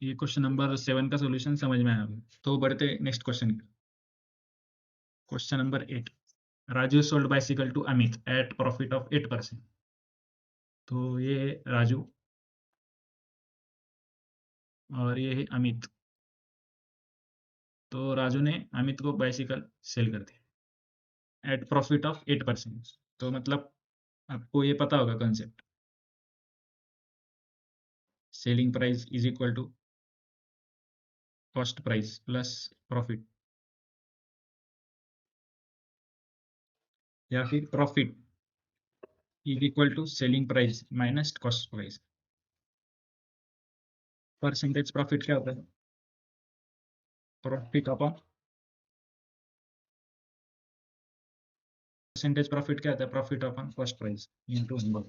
ये क्वेश्चन नंबर 7 का सॉल्यूशन समझ में आया होगा। तो बढ़ते next question. Question number 8, Raju sold bicycle to Amit at profit of 8%। तो ये है राजू और ये है अमित। तो राजू ने अमित को बाइसिकल सेल कर दिया एट प्रॉफिट ऑफ 8%। तो मतलब आपको ये पता होगा concept, selling price is equal to cost price plus profit, या फिर profit is equal to selling price minus cost price. Percentage profit क्या होता है, प्रॉफिट अपॉन परसेंटेज प्रॉफिट क्या होता है, profit upon cost price into 100।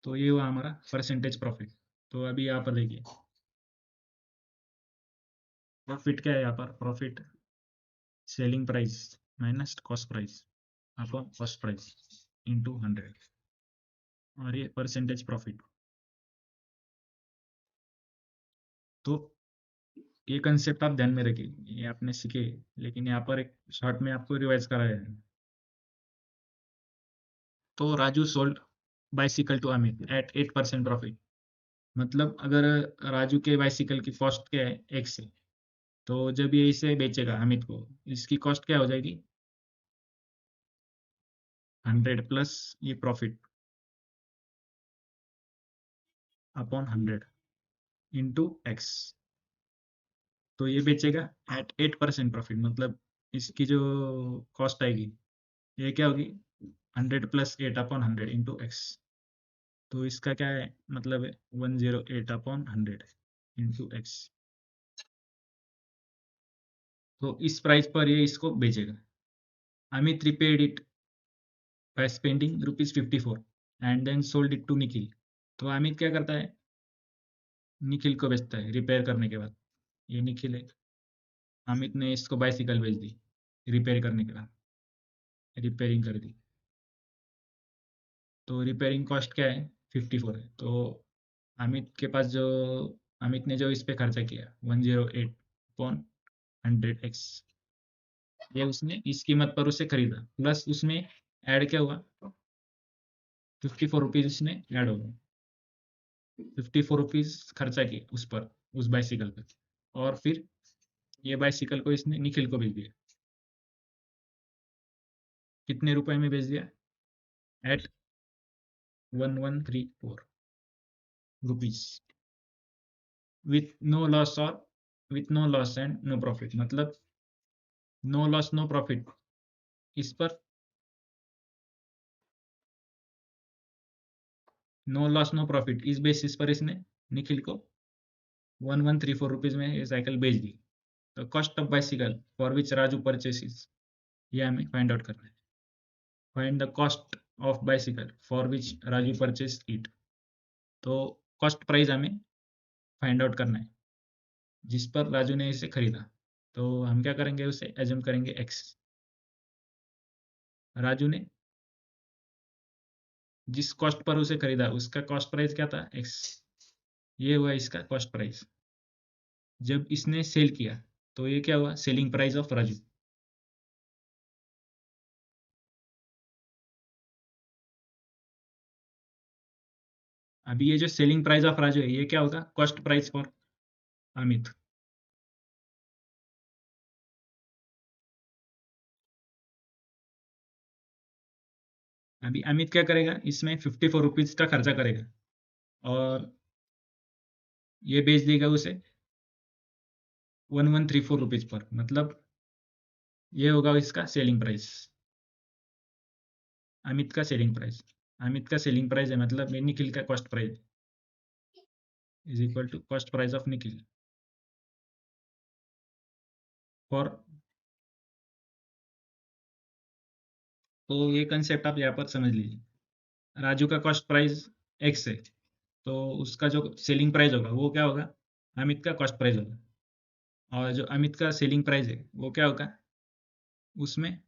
तो ये हुआ हमारा परसेंटेज प्रॉफिट। तो अभी यहाँ पर देखिए प्रॉफिट क्या है, यहाँ पर profit selling price minus cost price upon cost price into 100, और ये परसेंटेज प्रॉफिट। तो ये कंसेप्ट आप ध्यान में रखिए, ये आपने सीखे, लेकिन यहाँ पर एक शॉर्ट में आपको रिवाइज कराया है। तो Raju sold bicycle to Amit at 8% profit. मतलब अगर राजू के बाइसिकल की कॉस्ट क्या है x है, तो जब ये इसे बेचेगा अमित को, इसकी कॉस्ट क्या हो जाएगी 100 प्लस ये प्रॉफिट अपॉन 100 इंटू एक्स। तो ये बेचेगा एट 8% प्रॉफिट, मतलब इसकी जो कॉस्ट आएगी ये क्या होगी 100 प्लस 8 अपॉन 100 इंटू एक्स। तो इसका क्या है मतलब 108 अपॉन 100 इंटू एक्स। तो इस प्राइस पर ये इसको बेचेगा। Amit repaired it by spending ₹54 and then sold it to Nikhil. तो अमित क्या करता है, निखिल को बेचता है रिपेयर करने के बाद। ये निखिल है, अमित ने इसको बाइसिकल बेच दी रिपेयर करने के बाद, रिपेयरिंग कर दी। तो रिपेयरिंग कॉस्ट क्या है 54 है। तो अमित के पास जो अमित ने जो इस पे खर्चा किया 108 अपॉन 100x, ये उसने इस कीमत पर उसे खरीदा, प्लस उसमें ऐड क्या हुआ 54 रुपीज उसने ऐड हो गए, 54 रुपीज खर्चा किए उस पर, उस बाइसिकल पर। और फिर ये बाइसिकल को इसने निखिल को बेच दिया, कितने रुपए में बेच दिया at 1134 rupees with no loss और with no loss and no profit. मतलब नो लॉस नो प्रॉफिट इस पर, नो लॉस नो प्रॉफिट इस बेसिस पर इसने निखिल को 1134 रुपीज में ये साइकिल बेच दी। तो cost of bicycle for which Raju purchases, ये हमें फाइंड आउट करना है। Find the cost of bicycle for which Raju purchase it. तो कॉस्ट प्राइस हमें फाइंड आउट करना है जिस पर राजू ने इसे खरीदा। तो हम क्या करेंगे, उसे एज्यूम करेंगे x। राजू ने जिस कॉस्ट पर उसे खरीदा उसका कॉस्ट प्राइस क्या था, x। ये हुआ इसका कॉस्ट प्राइस। जब इसने सेल किया तो ये क्या हुआ, सेलिंग प्राइस ऑफ राजू। अभी ये जो सेलिंग प्राइस ऑफ राजू है ये क्या होगा, कॉस्ट प्राइस फॉर अमित। अभी अमित क्या करेगा, इसमें 54 रुपीज का खर्चा करेगा और ये बेच देगा उसे 1134 रुपीज पर, मतलब ये होगा इसका सेलिंग प्राइस, अमित का सेलिंग प्राइस। अमित का सेलिंग प्राइस है मतलब ये निखिल का cost price is equal to cost price of Nikhil for. तो ये कंसेप्ट आप यहाँ पर समझ लीजिए। राजू का कॉस्ट प्राइस एक्स है, तो उसका जो सेलिंग प्राइस होगा वो क्या होगा, अमित का कॉस्ट प्राइस होगा। और जो अमित का सेलिंग प्राइस है वो क्या होगा, उसमें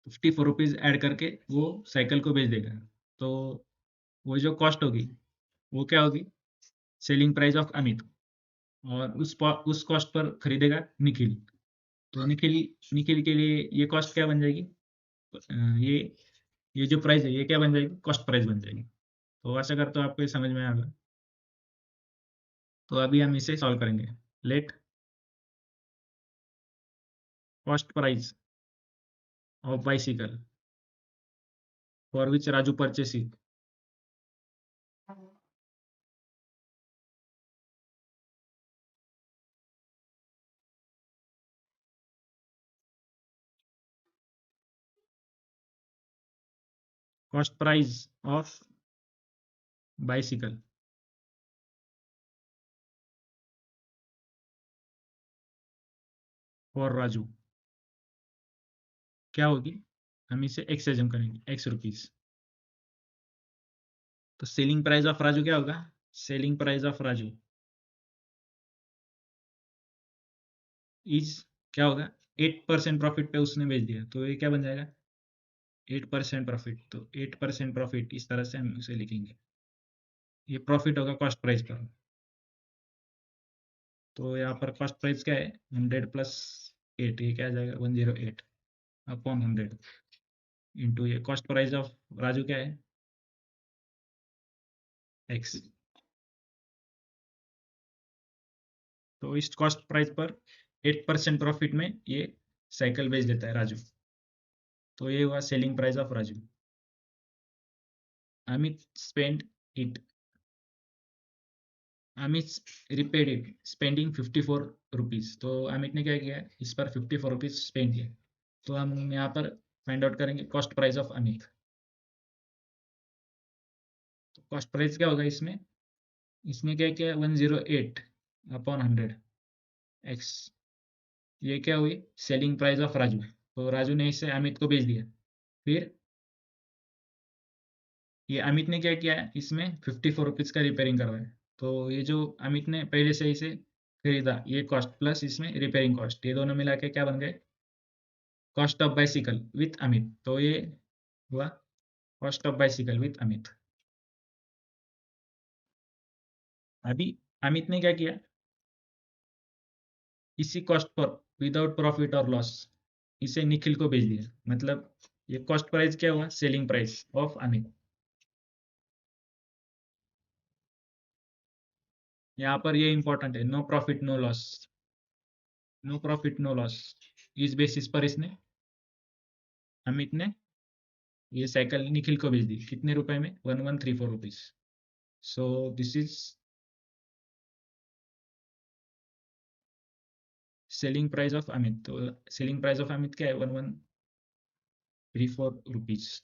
54 रुपीज ऐड करके वो साइकिल को बेच देगा। तो वो जो कॉस्ट होगी वो क्या होगी, सेलिंग प्राइस ऑफ अमित। और उस कॉस्ट पर खरीदेगा निखिल। तो निखिल निखिल के लिए ये कॉस्ट क्या बन जाएगी, ये जो प्राइस है ये क्या बन जाएगी, कॉस्ट प्राइस बन जाएगी। तो आशा करता हूँ आपको ये समझ में आ गया। तो अभी हम इसे सॉल्व करेंगे। Let cost price of bicycle for which Raju purchase it. Cost price of bicycle for Raju क्या होगी, हम इसे एक्स एजम करेंगे, एक्स रुपीज। तो सेलिंग प्राइस ऑफ राजू क्या होगा, selling price of Raju is क्या होगा, 8% प्रॉफिट पे उसने बेच दिया, तो ये क्या बन जाएगा, 8% प्रॉफिट। तो 8% प्रॉफिट इस तरह से हम उसे लिखेंगे, ये प्रॉफिट होगा कॉस्ट प्राइस पर। तो यहाँ पर कॉस्ट प्राइस क्या है, 100 प्लस 8, ये क्या आ जाएगा 108 अपॉन 100 इंटू ये कॉस्ट प्राइस ऑफ राजू क्या है, एक्स। तो इस कॉस्ट प्राइस पर 8% प्रॉफिट में ये साइकिल बेच देता है राजू। तो ये हुआ selling price of Raju. Amit spend it, Amit repaired it spending 54 rupees. तो अमित ने क्या किया, इस पर 54 रुपीज स्पेंड किया। तो हम यहाँ पर फाइंड आउट करेंगे कॉस्ट प्राइस ऑफ अमित। तो कॉस्ट प्राइस क्या होगा इसमें, इसमें क्या किया 108 अपॉन 100 एक्स। ये क्या हुई, सेलिंग प्राइस ऑफ राजू। तो राजू ने इसे अमित को बेच दिया। फिर ये अमित ने क्या किया, इसमें 54 रुपीज का रिपेयरिंग करवाया। तो ये जो अमित ने पहले से इसे खरीदा ये कॉस्ट प्लस इसमें रिपेयरिंग कॉस्ट, ये दोनों मिला के क्या बन गए, cost of bicycle with Amit. तो ये हुआ cost of bicycle with Amit. अभी अमित ने क्या किया, इसी कॉस्ट पर विदाउट प्रॉफिट और लॉस इसे निखिल को बेच दिया। मतलब ये कॉस्ट प्राइस क्या हुआ, सेलिंग प्राइस ऑफ अमित। यहाँ पर ये इंपॉर्टेंट है, no profit no loss, no profit no loss. इस बेसिस पर इसने अमित ने ये साइकिल निखिल को बेच दी, कितने रुपए में, 1134 rupees. So this is selling price of Amit. तो सेलिंग प्राइस ऑफ अमित क्या है, 1134 रुपीज।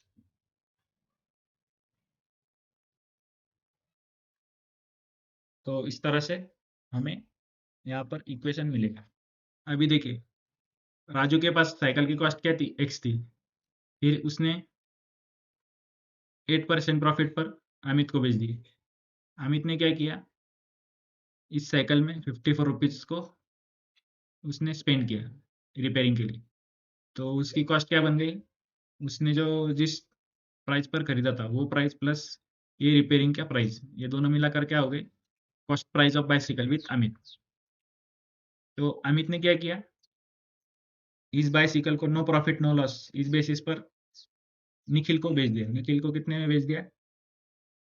तो इस तरह से हमें यहाँ पर इक्वेशन मिलेगा। अभी देखिए, राजू के पास साइकिल की कॉस्ट क्या थी, एक्स थी। फिर उसने 8% प्रॉफिट पर अमित को बेच दी। अमित ने क्या किया, इस साइकिल में 54 रुपीज को उसने स्पेंड किया रिपेयरिंग के लिए, तो उसकी कॉस्ट क्या बन गई? उसने जो जिस प्राइस पर खरीदा था वो प्राइस प्लस ये रिपेयरिंग का प्राइस, ये दोनों मिलाकर क्या हो गए? Cost price of bicycle with Amit. तो अमित ने क्या किया? इस बाइसिकल को नो प्रॉफिट नो लॉस इस बेसिस पर निखिल को बेच दिया। निखिल को कितने में बेच दिया?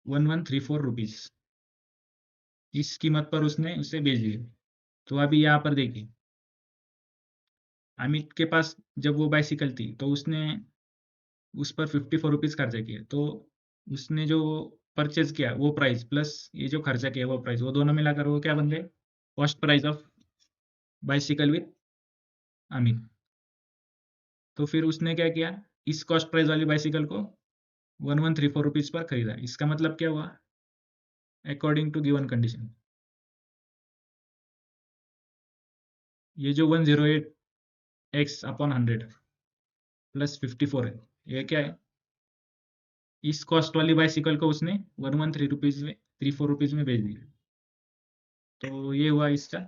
1134 रुपीज। इस कीमत पर उसने उसे बेच दिया। तो अभी यहाँ पर देखिए, अमित के पास जब वो बाइसिकल थी तो उसने उस पर 54 रुपीज खर्चा किया। तो उसने जो परचेज किया वो प्राइस प्लस ये जो खर्चा किया वो प्राइस, वो दोनों मिलाकर वो क्या बन गए? Cost price of bicycle with Amit. तो फिर उसने क्या किया? इस कॉस्ट प्राइस वाली बाइसिकल को 1134 रुपीज पर खरीदा। इसका मतलब क्या हुआ? अकॉर्डिंग टू गिवन कंडीशन, ये जो 108x/100 प्लस 54 है, ये क्या है? इस कॉस्ट वाली बाइसिकल को उसने 113 रुपीज में 34 रुपीज में बेच दिया। तो ये हुआ इसका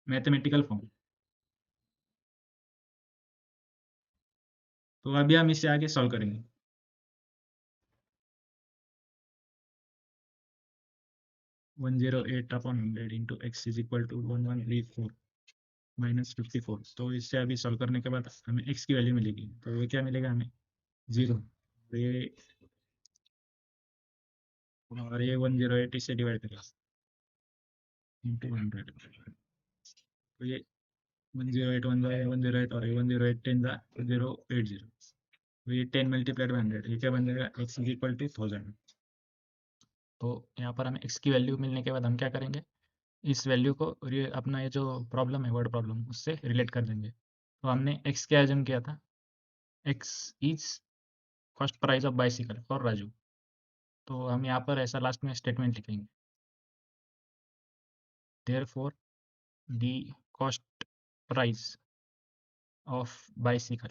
मैथमेटिकल फॉर्म। तो अभी हम इसे आगे सॉल्व करेंगे। 108/100 into x is equal to 1134 minus 54। तो इससे अभी सॉल्व करने के बाद हमें एक्स की वैल्यू मिलेगी। तो ये क्या मिलेगा हमें? 0। ये और ये 108 इससे डिवाइड करेगा इंटू 100। तो ये 108 108 और ये 108 10 080। तो ये 10 मल्टीप्लाइड बाई 100, ये क्या बन जाएगा? X is equal to 1000। तो यहाँ पर हमें एक्स की वैल्यू मिलने के बाद हम क्या करेंगे? इस वैल्यू को और ये अपना ये जो प्रॉब्लम है वर्ड प्रॉब्लम उससे रिलेट कर देंगे। तो हमने एक्स क्या एज्यूम किया था? X is first price of bicycle for Raju. तो हम यहाँ पर ऐसा लास्ट में स्टेटमेंट लिखेंगे, therefore the cost price of bicycle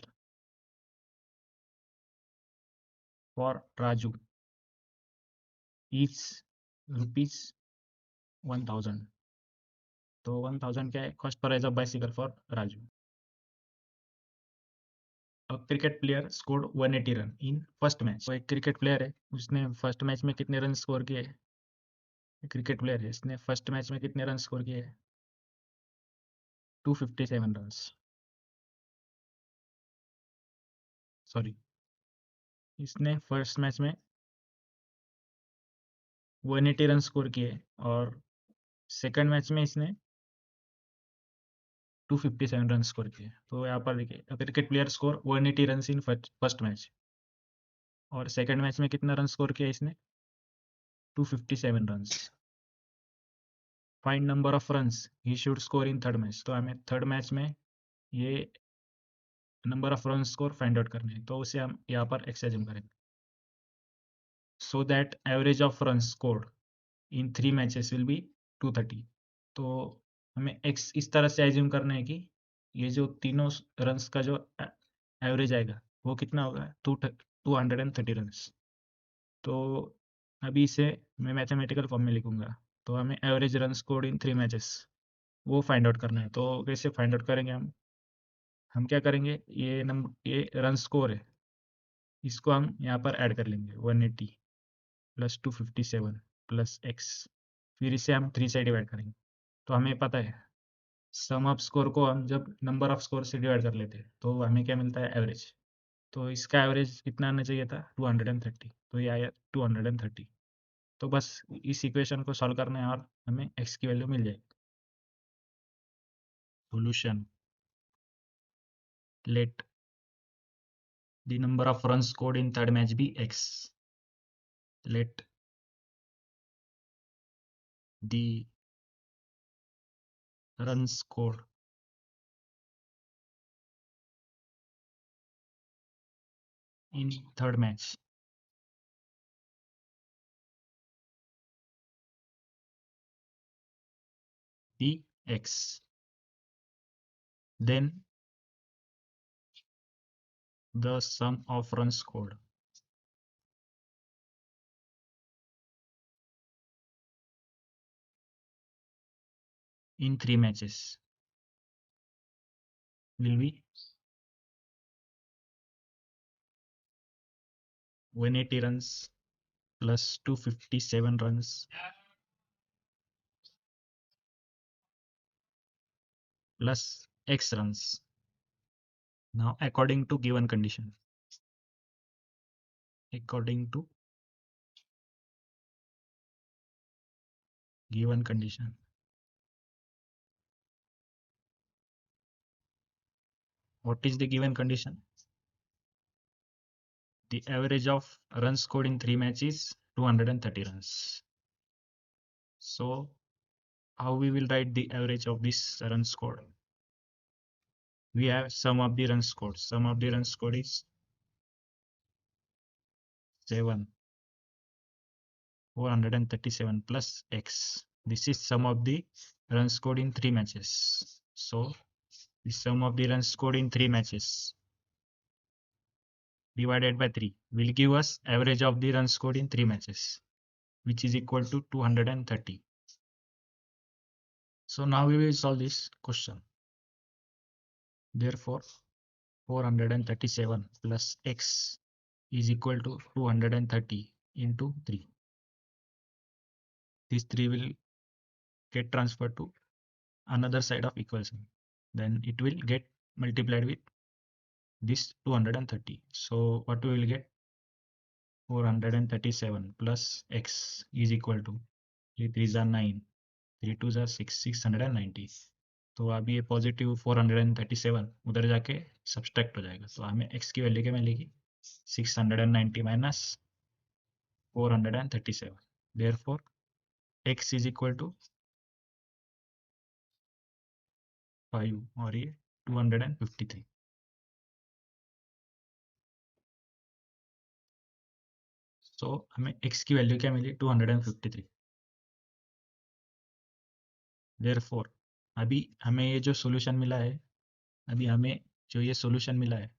for Raju is rupees 1000। तो 1000 क्या है? Cost price of bicycle for Raju. Cricket player scored 180 run in first match. तो एक क्रिकेट प्लेयर है, उसने फर्स्ट मैच में कितने रन स्कोर किए? क्रिकेट प्लेयर है, इसने फर्स्ट मैच में कितने रन स्कोर किए? 257 रन। सॉरी, इसने फर्स्ट मैच में 180 रन स्कोर किए और सेकंड मैच में इसने 257 रन स्कोर किए। तो यहाँ पर देखिए, cricket player score 180 run in first match और सेकंड मैच में कितना रन स्कोर किया इसने? 257 run. Find number of runs he should score in third match. तो हमें थर्ड मैच में ये number of run score find out करने हैं, तो उसे हम यहाँ पर एक्स एज्यूम करेंगे। So that average of run scored in 3 matches will be 230। तो हमें एक्स इस तरह से एज्यूम करना है कि ये जो तीनों रन्स का जो एवरेज आएगा वो कितना होगा? 230 रन्स। तो अभी इसे मैं मैथमेटिकल फॉर्म में लिखूंगा। तो हमें एवरेज रन स्कोर्ड इन 3 मैचेस वो फाइंड आउट करना है। तो कैसे फाइंड आउट करेंगे हम क्या करेंगे? ये नंबर ये रन स्कोर है, इसको हम यहाँ पर ऐड कर लेंगे 180 प्लस 257 प्लस एक्स। फिर इसे हम 3 से डिवाइड करेंगे। तो हमें पता है सम ऑफ स्कोर को हम जब नंबर ऑफ स्कोर से डिवाइड कर लेते हैं तो हमें क्या मिलता है? एवरेज। तो इसका एवरेज कितना आना चाहिए था? 230। तो ये आया 230। तो बस इस इक्वेशन को सॉल्व करना है और हमें एक्स की वैल्यू मिल जाएगी। Solution, let the number of runs scored in third match be x. Let the runs scored in third match be x. Then the sum of runs scored in 3 matches will be 180 runs plus 257 runs plus X runs. Now, according to given condition, according to given condition, what is the given condition? The average of runs scored in 3 matches 230 runs. So, how we will write the average of this run scored? We have sum of the runs scored. Sum of the runs scored is 7. 437 plus X. This is sum of the runs scored in 3 matches. So, the sum of the runs scored in 3 matches divided by 3 will give us average of the runs scored in 3 matches, which is equal to 230. So now we will solve this question. Therefore, 437 plus X is equal to 230 into 3. This 3 will get transferred to another side of equation. Then it will get multiplied with this 230. So what we will get? 437 plus X is equal to 3 are 9, 3 2 are 6, 690. तो अब ये positive 437 उधर जाके subtract हो जाएगा, तो हमें x की वैल्यू क्या मिलेगी? 690 minus 437. Therefore, x is equal to 5 और ये 253. So हमें x की वैल्यू क्या मिली? 253. Therefore, अभी हमें ये जो सॉल्यूशन मिला है, अभी हमें जो ये सॉल्यूशन मिला है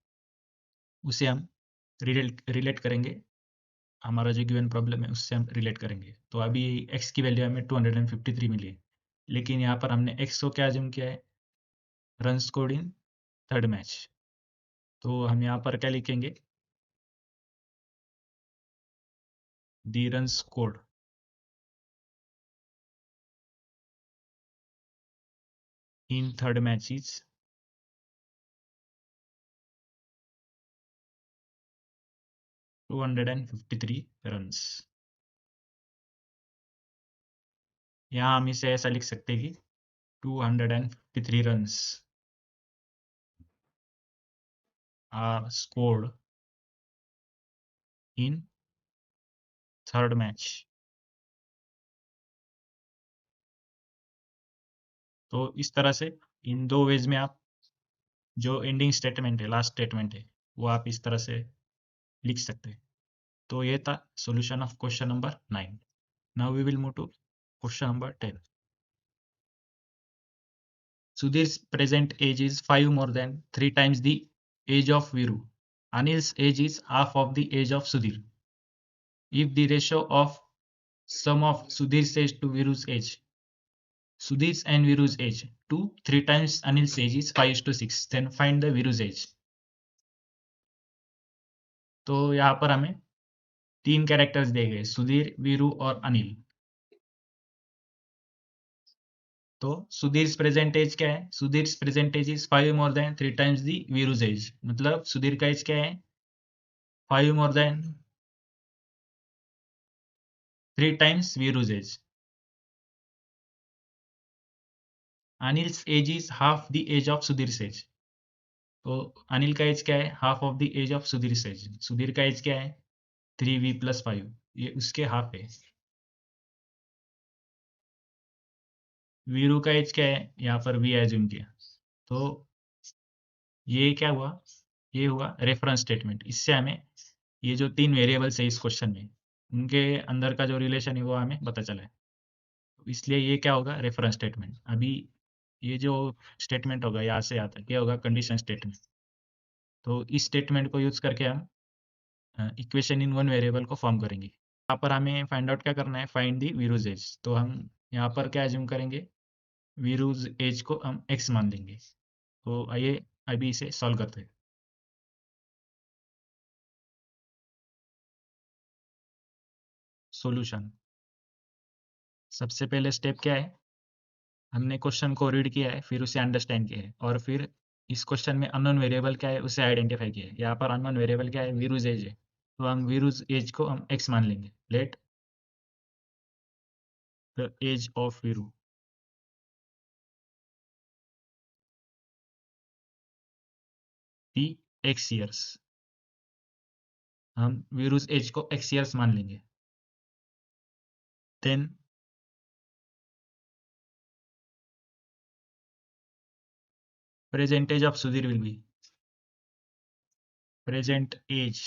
उसे हम रिलेट करेंगे, हमारा जो गिवन प्रॉब्लम है उससे हम रिलेट करेंगे. तो अभी x की वैल्यू हमें 253 मिली है, लेकिन यहाँ पर हमने x को क्या अज्यूम किया है? Run scored in third match. तो हम यहाँ पर क्या लिखेंगे? The run scored in third match is 253 runs. यहाँ हम इसे ऐसा लिख सकते हैं कि 253 runs are scored in third match. तो इस तरह से इन दो वेज में आप जो एंडिंग स्टेटमेंट है, लास्ट स्टेटमेंट है, वो आप इस तरह से लिख सकते हैं. तो ये था solution of question number 9. Now we will move to question number 10. Sudhir's present age is 5 more than 3 times the age of Viru. Anil's age is half of the age of Sudhir. If the ratio of sum of Sudhir's age to Viru's age, Sudhir's and Viru's age to 3 times Anil's age is 5:6, then find the Viru's age. तो यहाँ पर हमें 3 characters दिए गए, सुधीर, वीरू और अनिल. तो Sudhir present age क्या है? Sudhir present age is 5 more than 3 times the Veeru's age. मतलब सुधीर का एज क्या है? 5 more than 3 times Veeru's age. Anil's age is half the age of Sudhir age. तो अनिल का एज क्या है? Half of the age of Sudhir age. Sudhir का एज क्या है? 3v + 5, ये उसके हाफ है. वीरू का एज क्या है? यहाँ पर वी एज्यूम किया. तो ये क्या हुआ? ये हुआ रेफरेंस स्टेटमेंट. इससे हमें ये जो 3 वेरिएबल्स है इस क्वेश्चन में, उनके अंदर का जो रिलेशन है वो हमें पता चला है. इसलिए ये क्या होगा? Reference statement. अभी ये जो स्टेटमेंट होगा यहाँ से आता है, क्या होगा? Condition statement. तो इस स्टेटमेंट को यूज करके हम इक्वेशन इन वन वेरिएबल को फॉर्म करेंगे. यहाँ पर हमें फाइंड आउट क्या करना है? Find the Veeru's age. तो हम यहाँ पर क्या एज्यूम करेंगे? वीरूज एज को हम x मान लेंगे. तो आइए अभी इसे सॉल्व करते हैं। सॉल्यूशन। सबसे पहले स्टेप क्या है, हमने क्वेश्चन को रीड किया है, फिर उसे अंडरस्टैंड किया है, और फिर इस क्वेश्चन में अननोन वेरिएबल क्या है उसे आइडेंटिफाई किया है। यहाँ पर अननोन वेरिएबल क्या है, वीरूज एज है, तो हम वीरूज एज को हम एक्स मान लेंगे। Let the age of Veeru be x years, हम वीरूज एज को एक्स ईयर्स मान लेंगे। Then present age of Sudhir will be present age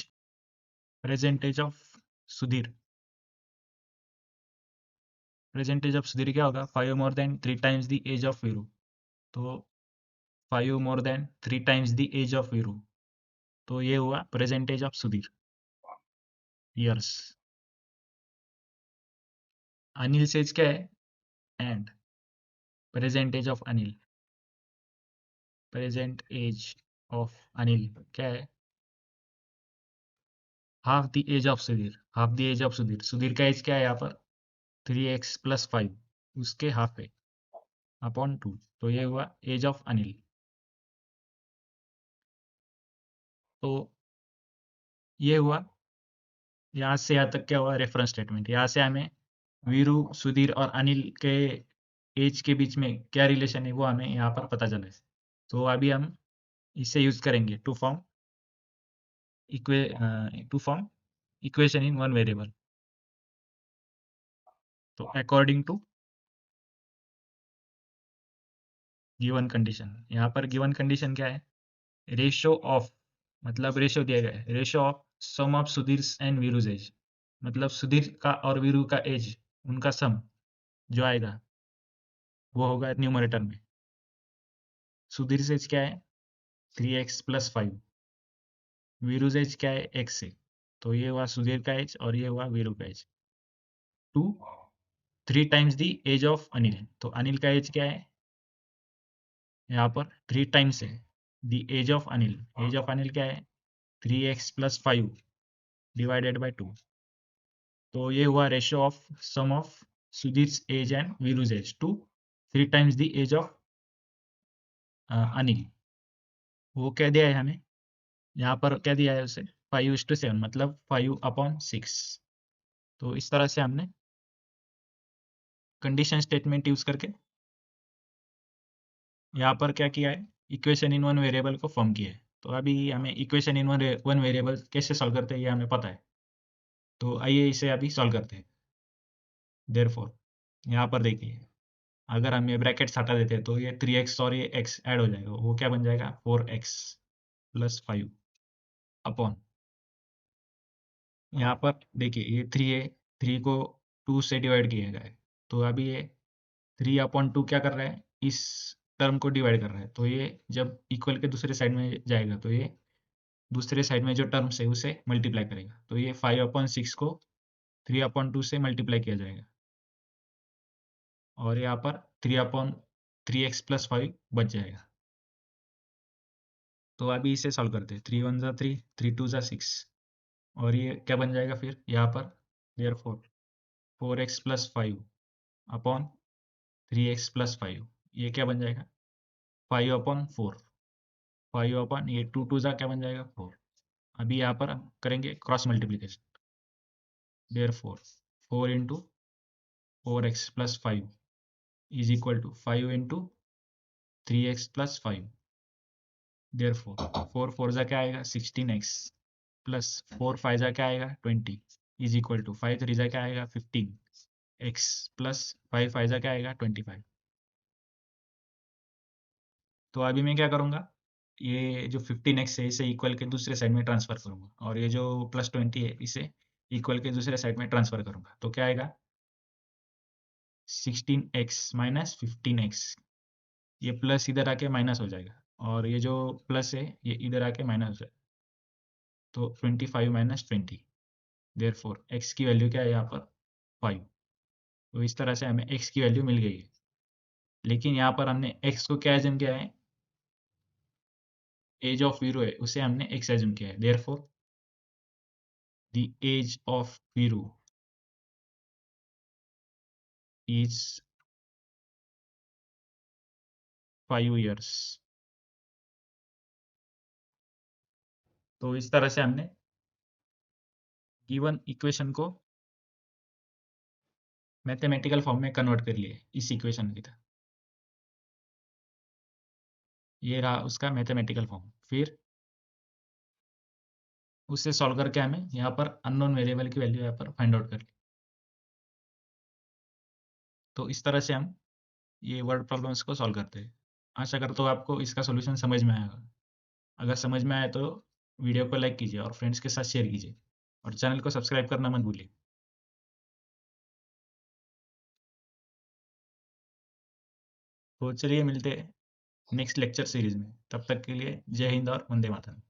of Sudhir, present age of Sudhir क्या होगा, 5 more than 3 times the age of Viru, तो 5 more than 3 times the age of Viru, तो ये हुआ present age of Sudhir years। Anil से क्या है, and present age of Anil, present age of Anil क्या है, half the age of Sudhir, half the age of Sudhir, Sudhir का age क्या है यहाँ पर 3x + 5, उसके हाफ है अपॉन 2, तो ये हुआ एज ऑफ अनिल। तो ये हुआ, यहाँ से यहाँ तक क्या हुआ, रेफरेंस स्टेटमेंट। यहाँ से हमें वीरू, सुधीर और अनिल के एज के बीच में क्या रिलेशन है वो हमें यहाँ पर पता चला है। तो अभी हम इसे यूज करेंगे to form equation in one variable. तो अकॉर्डिंग टू गिवन कंडीशन, यहाँ पर गिवन कंडीशन क्या है, रेशियो ऑफ, मतलब रेशियो दिया गया है, ratio of sum of Sudhir and Veeru's age, मतलब सुधीर का और वीरू का एज, उनका सम जो आएगा वो होगा न्यूमरेटर में। सुधीर से एज क्या है 3x + 5, वीरूज एज क्या है x से, तो ये हुआ सुधीर का एज और ये हुआ वीरू का age. 2 3 times the age of Anil, तो अनिल का एज क्या है यहाँ पर 3 टाइम्स है the age of Anil, age of Anil क्या है 3x + 5 डिवाइडेड बाय 2, तो ये हुआ ratio of sum of Sudhir age and Veeru's age to 3 times the age of Anil. वो क्या दिया है हमें, यहाँ पर क्या दिया है उसे 5:7, मतलब 5/6। तो इस तरह से हमने कंडीशन स्टेटमेंट यूज करके यहाँ पर क्या किया है, इक्वेशन इन वन वेरिएबल को फॉर्म किया है। तो अभी हमें इक्वेशन इन वन वेरिएबल कैसे सॉल्व करते हैं ये हमें पता है, तो आइए इसे अभी सॉल्व करते हैं। देयरफॉर यहाँ पर देखिए, अगर हम ये ब्रैकेट्स हटा देते हैं तो ये 3x और ये x ऐड हो जाएगा, वो क्या बन जाएगा 4x + 5 अपॉन, यहाँ पर देखिए ये 3 है, 3 को 2 से डिवाइड किया गया है, तो अभी ये 3/2 क्या कर रहा है, इस टर्म को डिवाइड कर रहा है, तो ये जब इक्वल के दूसरे साइड में जाएगा तो ये दूसरे साइड में जो टर्म्स है उसे मल्टीप्लाई करेगा, तो ये 5/6 को 3/2 से मल्टीप्लाई किया जाएगा, और यहाँ पर 3/3x + 5 बच जाएगा। तो अभी इसे सॉल्व करते हैं, 3 1 ज़ा 3, 3 2 ज़ा 6, और ये क्या बन जाएगा फिर यहाँ पर, देयरफॉर 4x + 5 अपॉन 3x + 5, ये क्या बन जाएगा 5/4, 5 ये 2 2 ज़ा क्या बन जाएगा 4। अभी यहाँ पर हम करेंगे cross multiplication, therefore 4 × 4x + 5 is equal to 5 × 3x + 5, therefore 4 4 ज़ा क्या आएगा 16x प्लस 4 5 ज़ा क्या आएगा 20 इज इक्वल टू 5 3 ज़ा क्या आएगा 15 x प्लस 5 5 ज़ा क्या आएगा 25। तो अभी मैं क्या करूँगा, ये जो 15x है इसे इक्वल के दूसरे साइड में ट्रांसफर करूँगा, और ये जो +20 है इसे इक्वल के दूसरे साइड में ट्रांसफर करूँगा, तो क्या आएगा 16x - 15x, ये प्लस इधर आके माइनस हो जाएगा, और ये जो प्लस है ये इधर आके माइनस हो जाएगा, तो 25 - 20, देयरफॉर x की वैल्यू क्या है यहाँ पर 5। तो इस तरह से हमें x की वैल्यू मिल गई है, लेकिन यहाँ पर हमने x को क्या एज्यूम किया है एज ऑफ वीरू है उसे हमने एक्स एज्यूम किया है, therefore the age of Veeru is 5 years। तो इस तरह से हमने गिवन इक्वेशन को मैथमेटिकल फॉर्म में कन्वर्ट कर लिए इस इक्वेशन की तरह। ये रहा उसका मैथमेटिकल फॉर्म। फिर उससे सॉल्व करके हमें यहाँ पर अननोन वेरिएबल की वैल्यू यहाँ पर फाइंड आउट कर ली। तो इस तरह से हम ये वर्ड प्रॉब्लम्स को सॉल्व करते हैं। आशा करता हूँ आपको इसका सॉल्यूशन समझ में आएगा। अगर समझ में आए तो वीडियो को लाइक कीजिए और फ्रेंड्स के साथ शेयर कीजिए और चैनल को सब्सक्राइब करना मत भूलिए। तो चलिए मिलते हैं नेक्स्ट लेक्चर सीरीज में। तब तक के लिए जय हिंद और वंदे मातरम।